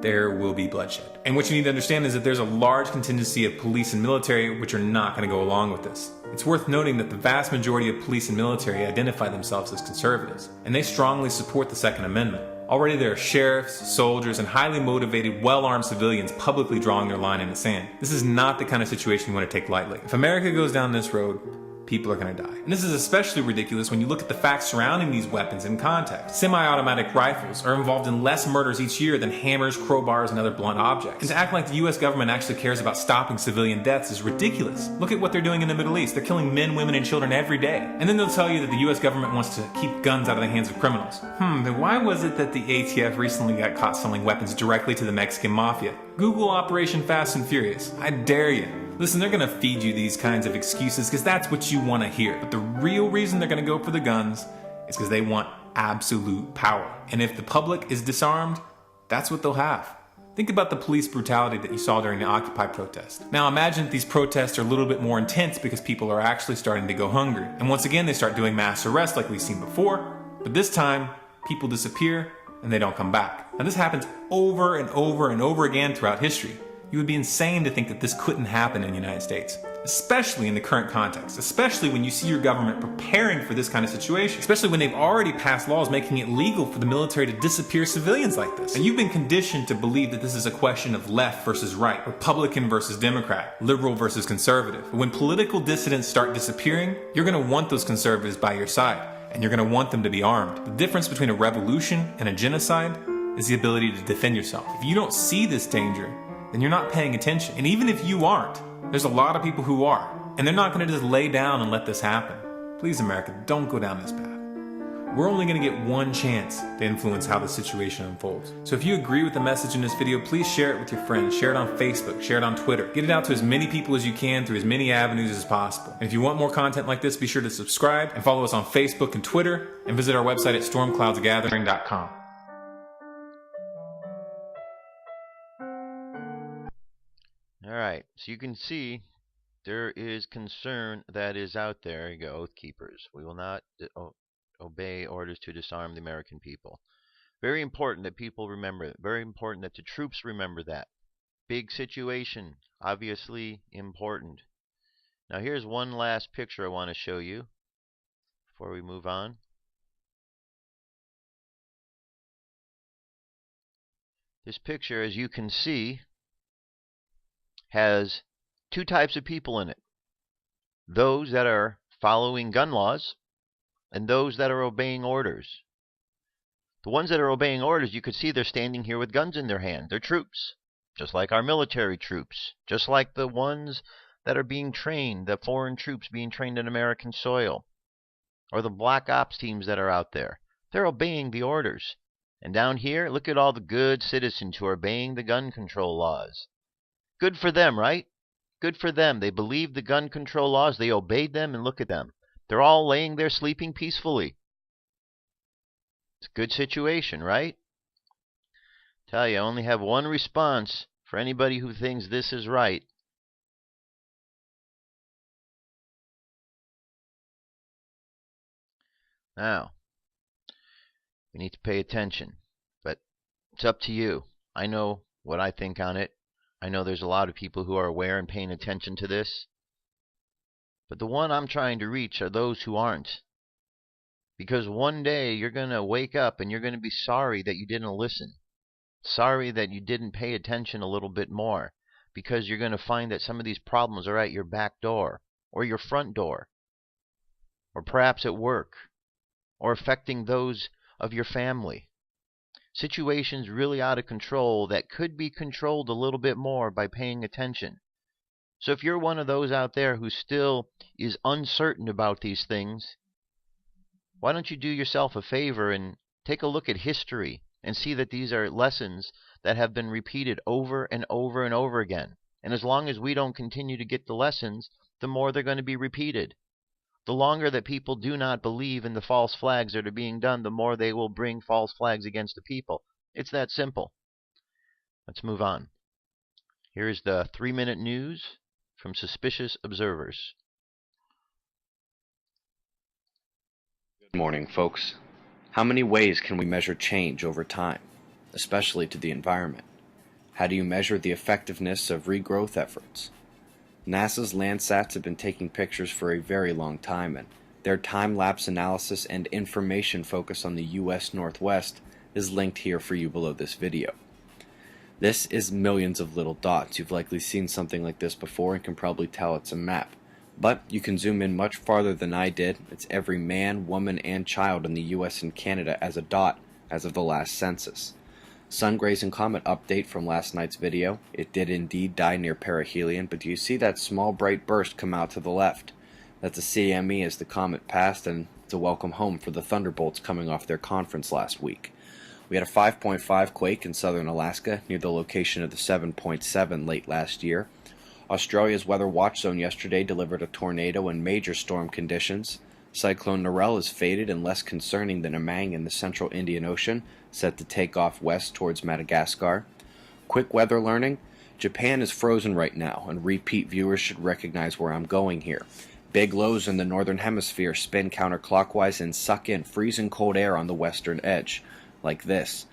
there will be bloodshed. And what you need to understand is that there's a large contingency of police and military which are not going to go along with this. It's worth noting that the vast majority of police and military identify themselves as conservatives, and they strongly support the Second Amendment. Already there are sheriffs, soldiers, and highly motivated, well-armed civilians publicly drawing their line in the sand. This is not the kind of situation you want to take lightly. If America goes down this road, people are going to die. And this is especially ridiculous when you look at the facts surrounding these weapons in context. Semi-automatic rifles are involved in less murders each year than hammers, crowbars, and other blunt objects. And to act like the US government actually cares about stopping civilian deaths is ridiculous. Look at what they're doing in the Middle East. They're killing men, women, and children every day. And then they'll tell you that the US government wants to keep guns out of the hands of criminals. Then why was it that the ATF recently got caught selling weapons directly to the Mexican mafia? Google Operation Fast and Furious. I dare you. Listen, they're going to feed you these kinds of excuses because that's what you want to hear. But the real reason they're going to go for the guns is because they want absolute power. And if the public is disarmed, that's what they'll have. Think about the police brutality that you saw during the Occupy protest. Now imagine that these protests are a little bit more intense because people are actually starting to go hungry. And once again, they start doing mass arrests like we've seen before. But this time, people disappear and they don't come back. Now this happens over and over and over again throughout history. You would be insane to think that this couldn't happen in the United States. especially in the current context, especially when you see your government preparing for this kind of situation, especially when they've already passed laws making it legal for the military to disappear civilians like this. And you've been conditioned to believe that this is a question of left versus right, Republican versus Democrat, liberal versus conservative. But when political dissidents start disappearing, you're going to want those conservatives by your side, and you're going to want them to be armed. The difference between a revolution and a genocide is the ability to defend yourself. If you don't see this danger, then you're not paying attention. And even if you aren't, there's a lot of people who are, and they're not going to just lay down and let this happen. Please, America, don't go down this path. We're only going to get one chance to influence how the situation unfolds. So if you agree with the message in this video, please share it with your friends. Share it on Facebook. Share it on Twitter. Get it out to as many people as you can through as many avenues as possible. And if you want more content like this, be sure to subscribe and follow us on Facebook and Twitter, and visit our website at stormcloudsgathering.com. Alright, so you can see there is concern that is out there. You go, Oath Keepers. We will not obey orders to disarm the American people. Very important that people remember it. Very important that the troops remember that. Big situation. Obviously important. Now here's one last picture I want to show you before we move on. This picture, as you can see, has two types of people in it. Those that are following gun laws and those that are obeying orders. The ones that are obeying orders, you could see they're standing here with guns in their hand. They're troops, just like our military troops, just like the ones that are being trained, the foreign troops being trained in American soil, or the black ops teams that are out there. They're obeying the orders. And down here, look at all the good citizens who are obeying the gun control laws. Good for them, right? Good for them. They believed the gun control laws. They obeyed them, and look at them. They're all laying there sleeping peacefully. It's a good situation, right? Tell you, I only have one response for anybody who thinks this is right. Now, we need to pay attention, but it's up to you. I know what I think on it. I know there's a lot of people who are aware and paying attention to this. But the one I'm trying to reach are those who aren't. Because one day you're going to wake up and you're going to be sorry that you didn't listen. Sorry that you didn't pay attention a little bit more. Because you're going to find that some of these problems are at your back door, or your front door, or perhaps at work, or affecting those of your family. Situations really out of control that could be controlled a little bit more by paying attention. So if you're one of those out there who still is uncertain about these things, why don't you do yourself a favor and take a look at history and see that these are lessons that have been repeated over and over and over again. And as long as we don't continue to get the lessons, the more they're going to be repeated. The longer that people do not believe in the false flags that are being done, the more they will bring false flags against the people. It's that simple. Let's move on. Here is the 3-minute news from Suspicious Observers. Good morning, folks. How many ways can we measure change over time, especially to the environment? How do you measure the effectiveness of regrowth efforts? NASA's Landsats have been taking pictures for a very long time, and their time-lapse analysis and information focus on the U.S. Northwest is linked here for you below this video. This is millions of little dots. You've likely seen something like this before and can probably tell it's a map. But you can zoom in much farther than I did. It's every man, woman, and child in the U.S. and Canada as a dot as of the last census. Sun grazing comet update from last night's video. It did indeed die near perihelion, but do you see that small bright burst come out to the left? That's a CME as the comet passed, and it's a welcome home for the Thunderbolts coming off their conference last week. We had a 5.5 quake in southern Alaska near the location of the 7.7 late last year. Australia's weather watch zone yesterday delivered a tornado and major storm conditions. Cyclone Narelle is faded and less concerning than Amang in the central Indian Ocean, set to take off west towards Madagascar. Quick weather learning: Japan is frozen right now, and repeat viewers should recognize where I'm going here. Big lows in the northern hemisphere spin counterclockwise and suck in freezing cold air on the western edge, like this.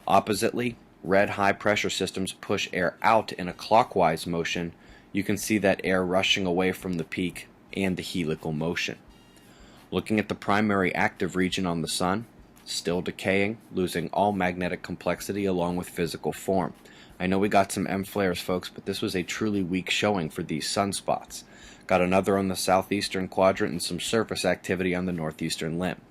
Oppositely, red high pressure systems push air out in a clockwise motion, you can see that air rushing away from the peak and the helical motion. Looking at the primary active region on the Sun, still decaying, losing all magnetic complexity along with physical form. I know we got some M flares, folks, but this was a truly weak showing for these sunspots. Got another on the southeastern quadrant and some surface activity on the northeastern limb.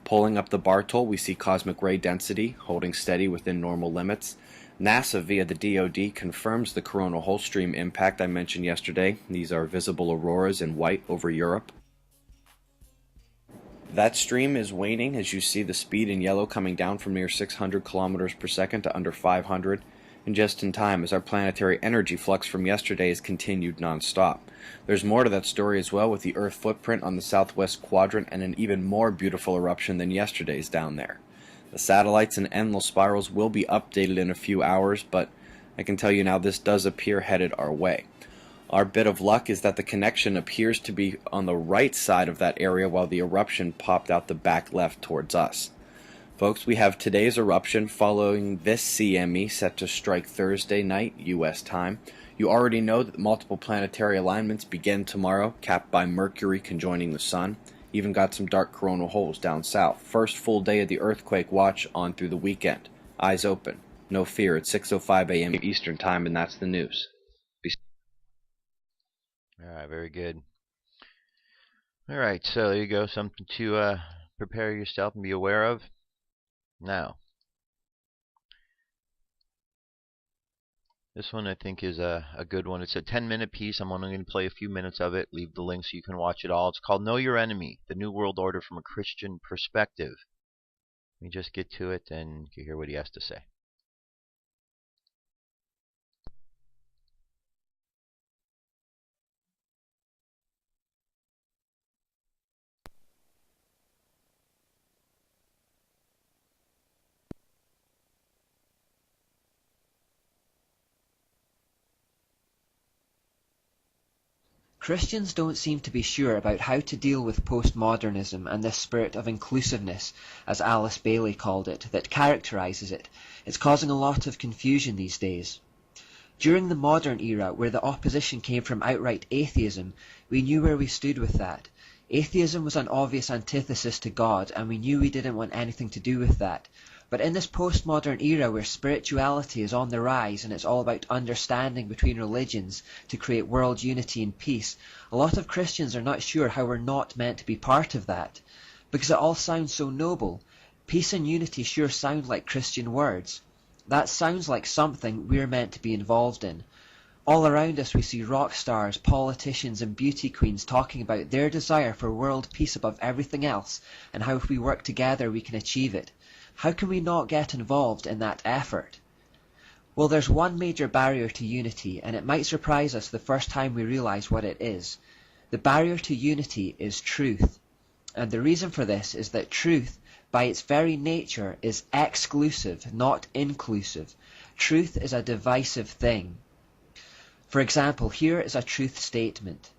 Pulling up the Bartol, we see cosmic ray density holding steady within normal limits. NASA via the DoD confirms the coronal hole stream impact I mentioned yesterday. These are visible auroras in white over Europe. That stream is waning as you see the speed in yellow coming down from near 600 kilometers per second to under 500, and just in time as our planetary energy flux from yesterday has continued non-stop. There's more to that story as well, with the Earth footprint on the southwest quadrant and an even more beautiful eruption than yesterday's down there. The satellites and endless spirals will be updated in a few hours, but I can tell you now this does appear headed our way. Our bit of luck is that the connection appears to be on the right side of that area while the eruption popped out the back left towards us. Folks, we have today's eruption following this CME set to strike Thursday night, U.S. time. You already know that multiple planetary alignments begin tomorrow, capped by Mercury conjoining the Sun. Even got some dark coronal holes down south. First full day of the earthquake watch on through the weekend. Eyes open. No fear. It's 6:05 a.m. Eastern time, and that's the news. Alright, very good. Alright, so there you go. Something to prepare yourself and be aware of. Now, this one I think is a good one. It's a 10-minute piece. I'm only going to play a few minutes of it. Leave the link so you can watch it all. It's called Know Your Enemy, the New World Order from a Christian Perspective. Let me just get to it and you hear what he has to say. Christians don't seem to be sure about how to deal with postmodernism and this spirit of inclusiveness, as Alice Bailey called it, that characterizes it. It's causing a lot of confusion these days. During the modern era, where the opposition came from outright atheism, we knew where we stood with that. Atheism was an obvious antithesis to God, and we knew we didn't want anything to do with that. But in this postmodern era where spirituality is on the rise and it's all about understanding between religions to create world unity and peace, a lot of Christians are not sure how we're not meant to be part of that. Because it all sounds so noble. Peace and unity sure sound like Christian words. That sounds like something we're meant to be involved in. All around us we see rock stars, politicians and beauty queens talking about their desire for world peace above everything else and how if we work together we can achieve it. How can we not get involved in that effort? Well, there's one major barrier to unity, and it might surprise us the first time we realize what it is. The barrier to unity is truth. And the reason for this is that truth, by its very nature, is exclusive, not inclusive. Truth is a divisive thing. For example, here is a truth statement.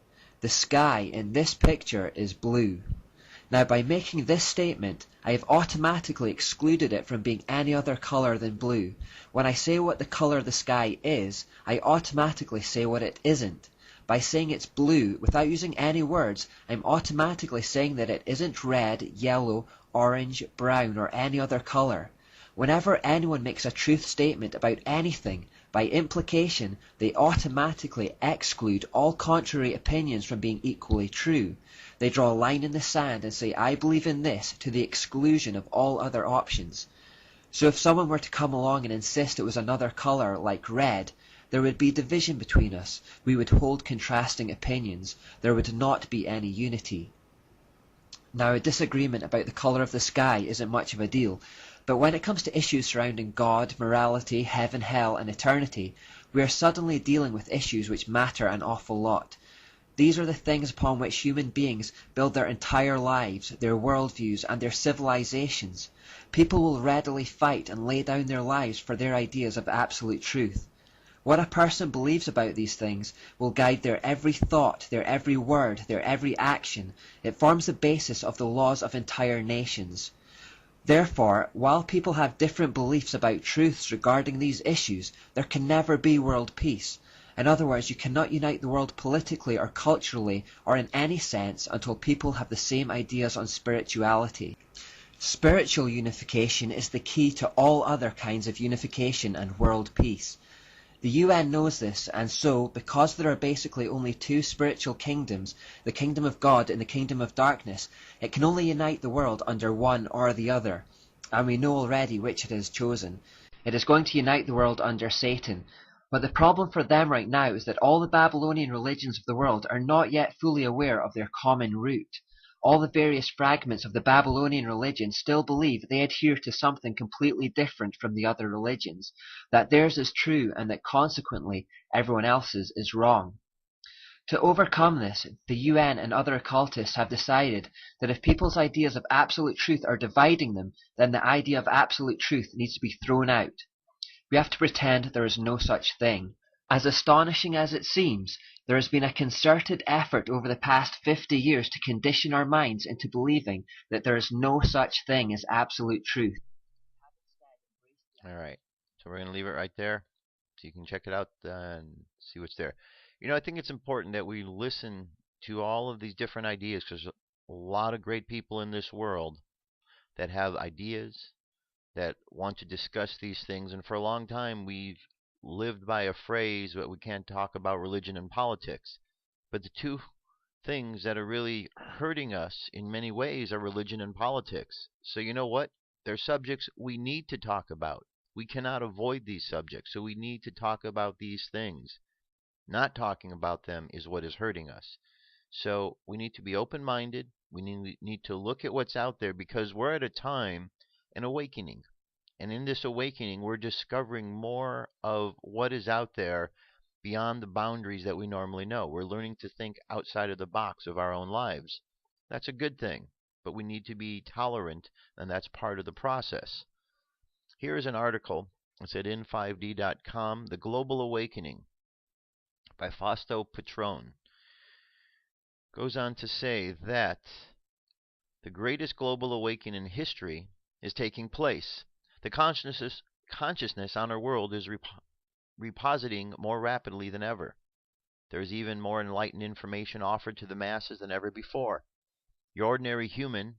The sky in this picture is blue. Now, by making this statement, I have automatically excluded it from being any other color than blue. When I say what the color of the sky is, I automatically say what it isn't. By saying it's blue, without using any words, I'm automatically saying that it isn't red, yellow, orange, brown, or any other color. Whenever anyone makes a truth statement about anything, by implication, they automatically exclude all contrary opinions from being equally true. They draw a line in the sand and say, I believe in this, to the exclusion of all other options. So if someone were to come along and insist it was another color, like red, there would be division between us. We would hold contrasting opinions. There would not be any unity. Now, a disagreement about the color of the sky isn't much of a deal, but when it comes to issues surrounding God, morality, heaven, hell, and eternity, we are suddenly dealing with issues which matter an awful lot. These are the things upon which human beings build their entire lives, their worldviews, and their civilizations. People will readily fight and lay down their lives for their ideas of absolute truth. What a person believes about these things will guide their every thought, their every word, their every action. It forms the basis of the laws of entire nations. Therefore, while people have different beliefs about truths regarding these issues, there can never be world peace. In other words, you cannot unite the world politically or culturally or in any sense until people have the same ideas on spirituality. Spiritual unification is the key to all other kinds of unification and world peace. The UN knows this, and so, because there are basically only two spiritual kingdoms, the kingdom of God and the kingdom of darkness, it can only unite the world under one or the other. And we know already which it has chosen. It is going to unite the world under Satan. But the problem for them right now is that all the Babylonian religions of the world are not yet fully aware of their common root. All the various fragments of the Babylonian religion still believe they adhere to something completely different from the other religions, that theirs is true and that consequently everyone else's is wrong. To overcome this, the UN and other occultists have decided that if people's ideas of absolute truth are dividing them, then the idea of absolute truth needs to be thrown out. We have to pretend there is no such thing. As astonishing as it seems, there has been a concerted effort over the past 50 years to condition our minds into believing that there is no such thing as absolute truth. All right, so we're going to leave it right there so you can check it out and see what's there. You know, I think it's important that we listen to all of these different ideas, because a lot of great people in this world that have ideas, that want to discuss these things, and for a long time we've lived by a phrase that we can't talk about religion and politics. But the two things that are really hurting us in many ways are religion and politics. So you know what? They're subjects we need to talk about. We cannot avoid these subjects, so we need to talk about these things. Not talking about them is what is hurting us. So we need to be open-minded. We need to look at what's out there, because we're at a time, an awakening. And in this awakening, we're discovering more of what is out there beyond the boundaries that we normally know. We're learning to think outside of the box of our own lives. That's a good thing, but we need to be tolerant, and that's part of the process. Here is an article. It's at in5d.com, The Global Awakening by Fausto Patrone. Goes on to say that the greatest global awakening in history is taking place. The consciousness on our world is repositing more rapidly than ever. There is even more enlightened information offered to the masses than ever before. The ordinary human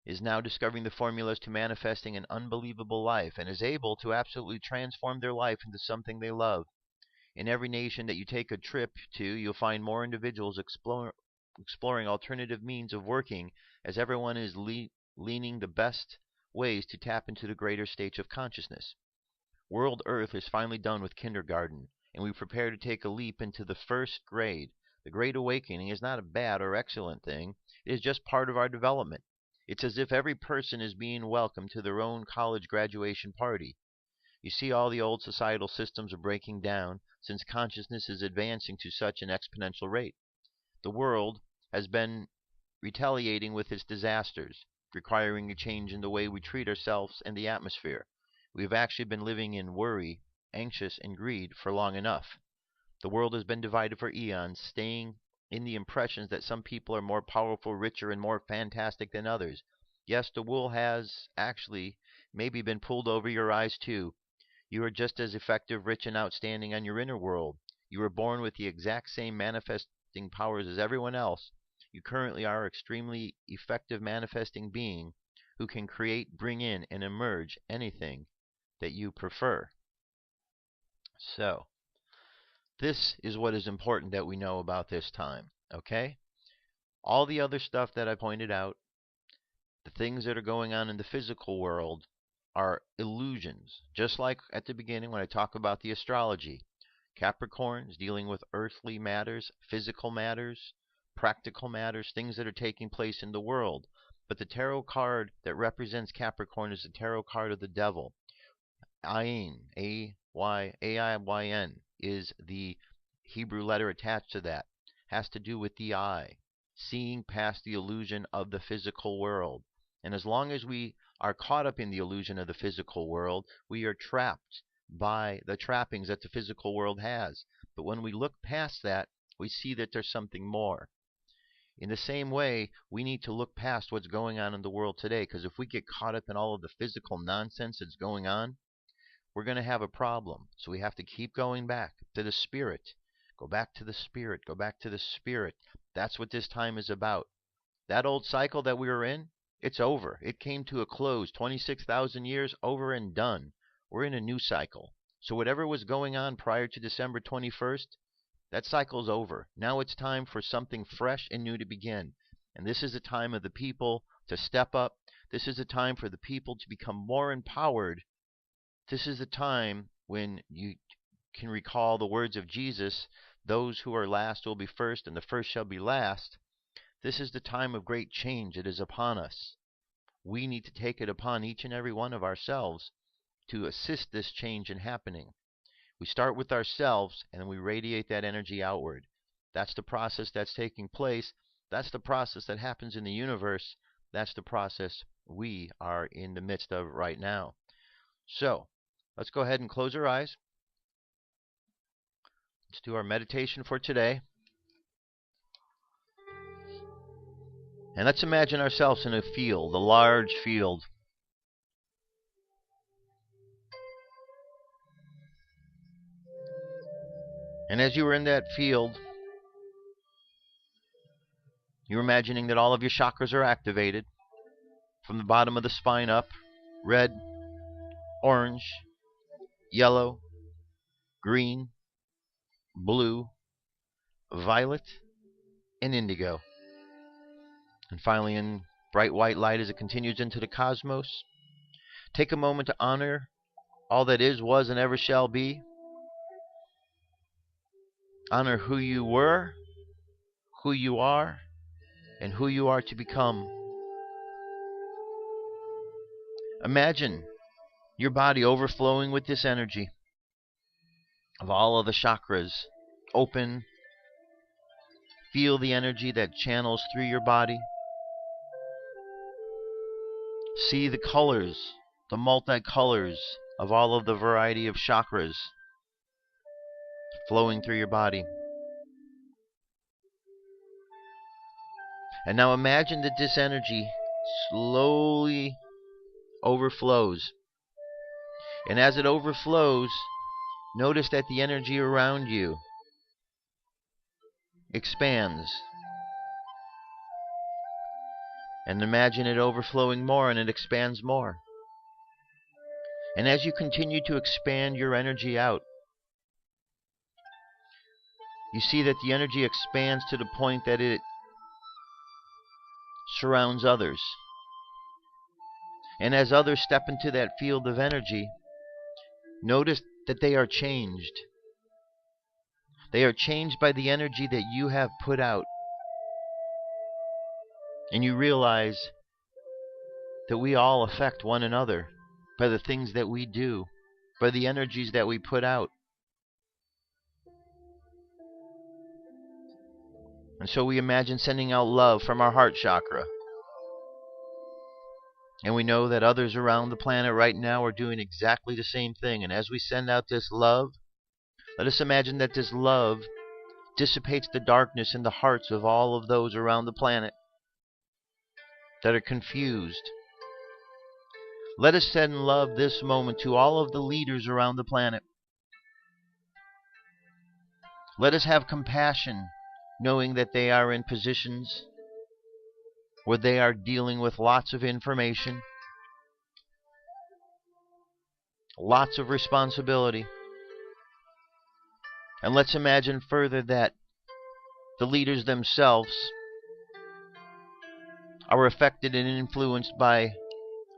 is now discovering the formulas to manifesting an unbelievable life, and is able to absolutely transform their life into something they love. In every nation that you take a trip to, you'll find more individuals exploring alternative means of working, as everyone is leaning the best ways to tap into the greater stage of consciousness. World Earth is finally done with kindergarten, and we prepare to take a leap into the first grade. The Great Awakening is not a bad or excellent thing. It is just part of our development. It's as if every person is being welcomed to their own college graduation party. You see, all the old societal systems are breaking down, since consciousness is advancing to such an exponential rate. The world has been retaliating with its disasters, requiring a change in the way we treat ourselves and the atmosphere. We have actually been living in worry, anxious, and greed for long enough. The world has been divided for eons, staying in the impressions that some people are more powerful, richer, and more fantastic than others. Yes, the wool has actually maybe been pulled over your eyes too. You are just as effective, rich, and outstanding on your inner world. You were born with the exact same manifesting powers as everyone else. You currently are an extremely effective manifesting being who can create, bring in, and emerge anything that you prefer. So, this is what is important that we know about this time, okay? All the other stuff that I pointed out, the things that are going on in the physical world, are illusions. Just like at the beginning when I talk about the astrology. Capricorn is dealing with earthly matters, physical matters, practical matters, things that are taking place in the world. But the tarot card that represents Capricorn is the tarot card of the devil. Eying, A-Y-A-I-Y-N, is the Hebrew letter attached to that. Has to do with the eye, seeing past the illusion of the physical world. And as long as we are caught up in the illusion of the physical world, we are trapped by the trappings that the physical world has. But when we look past that, we see that there's something more. In the same way, we need to look past what's going on in the world today, because if we get caught up in all of the physical nonsense that's going on, we're going to have a problem. So we have to keep going back to the spirit. Go back to the spirit. Go back to the spirit. That's what this time is about. That old cycle that we were in, it's over. It came to a close. 26,000 years, over and done. We're in a new cycle. So whatever was going on prior to December 21st, that cycle's over. Now it's time for something fresh and new to begin. And this is the time of the people to step up. This is the time for the people to become more empowered. This is the time when you can recall the words of Jesus, those who are last will be first, and the first shall be last. This is the time of great change. It is upon us. We need to take it upon each and every one of ourselves to assist this change in happening. We start with ourselves, and then we radiate that energy outward. That's the process that's taking place. That's the process that happens in the universe. That's the process we are in the midst of right now. So, let's go ahead and close our eyes. Let's do our meditation for today. And let's imagine ourselves in a field, a large field. And as you were in that field, you're imagining that all of your chakras are activated from the bottom of the spine up. Red, orange, yellow, green, blue, violet, and indigo. And finally, in bright white light as it continues into the cosmos, take a moment to honor all that is, was, and ever shall be. Honor who you were, who you are, and who you are to become. Imagine your body overflowing with this energy of all of the chakras. Open. Feel the energy that channels through your body. See the colors, the multicolors of all of the variety of chakras flowing through your body. And now imagine that this energy slowly overflows. And as it overflows, notice that the energy around you expands. And imagine it overflowing more, and it expands more. And as you continue to expand your energy out, you see that the energy expands to the point that it surrounds others. And as others step into that field of energy, notice that they are changed. They are changed by the energy that you have put out. And you realize that we all affect one another by the things that we do, by the energies that we put out. And so we imagine sending out love from our heart chakra. And we know that others around the planet right now are doing exactly the same thing. And as we send out this love, let us imagine that this love dissipates the darkness in the hearts of all of those around the planet that are confused. Let us send love this moment to all of the leaders around the planet. Let us have compassion, knowing that they are in positions where they are dealing with lots of information, lots of responsibility. And let's imagine further that the leaders themselves are affected and influenced by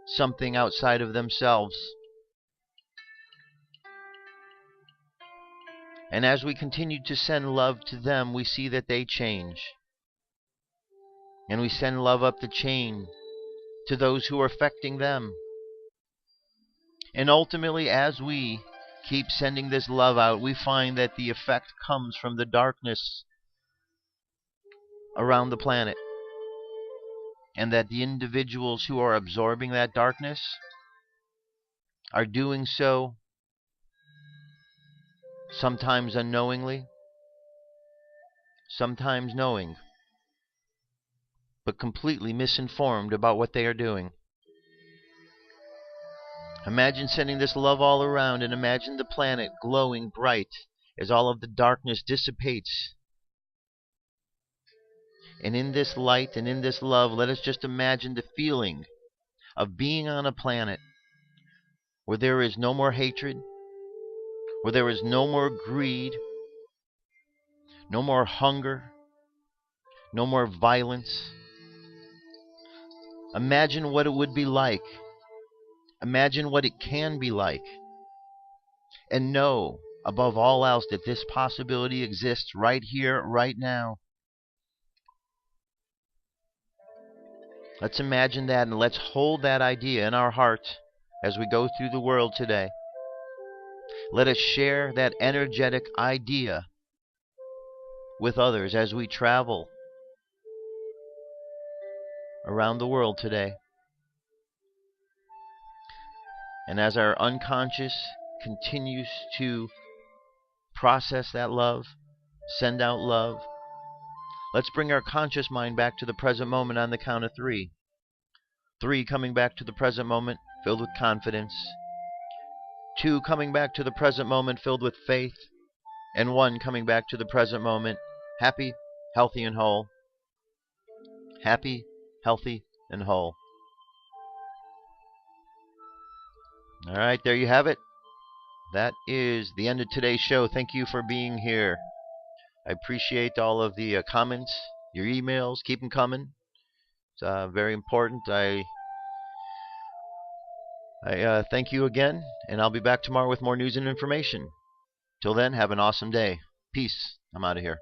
something outside of themselves. And as we continue to send love to them, we see that they change. And we send love up the chain to those who are affecting them. And ultimately, as we keep sending this love out, we find that the effect comes from the darkness around the planet. And that the individuals who are absorbing that darkness are doing so sometimes unknowingly, sometimes knowing. but completely misinformed about what they are doing. Imagine sending this love all around, and imagine the planet glowing bright as all of the darkness dissipates. And in this light and in this love, let us just imagine the feeling of being on a planet where there is no more hatred, where there is no more greed, no more hunger, no more violence. Imagine what it would be like. Imagine what it can be like. And know, above all else, that this possibility exists right here, right now. Let's imagine that, and let's hold that idea in our heart as we go through the world today. Let us share that energetic idea with others as we travel around the world today. And as our unconscious continues to process that love, send out love, let's bring our conscious mind back to the present moment on the count of 3. 3 coming back to the present moment filled with confidence. 2 coming back to the present moment filled with faith. And 1 coming back to the present moment happy, healthy, and whole. Happy, healthy, and whole. All right, there you have it. That is the end of today's show. Thank you for being here. I appreciate all of the comments, your emails. Keep them coming. It's very important. I thank you again, and I'll be back tomorrow with more news and information. Till then, have an awesome day. Peace. I'm out of here.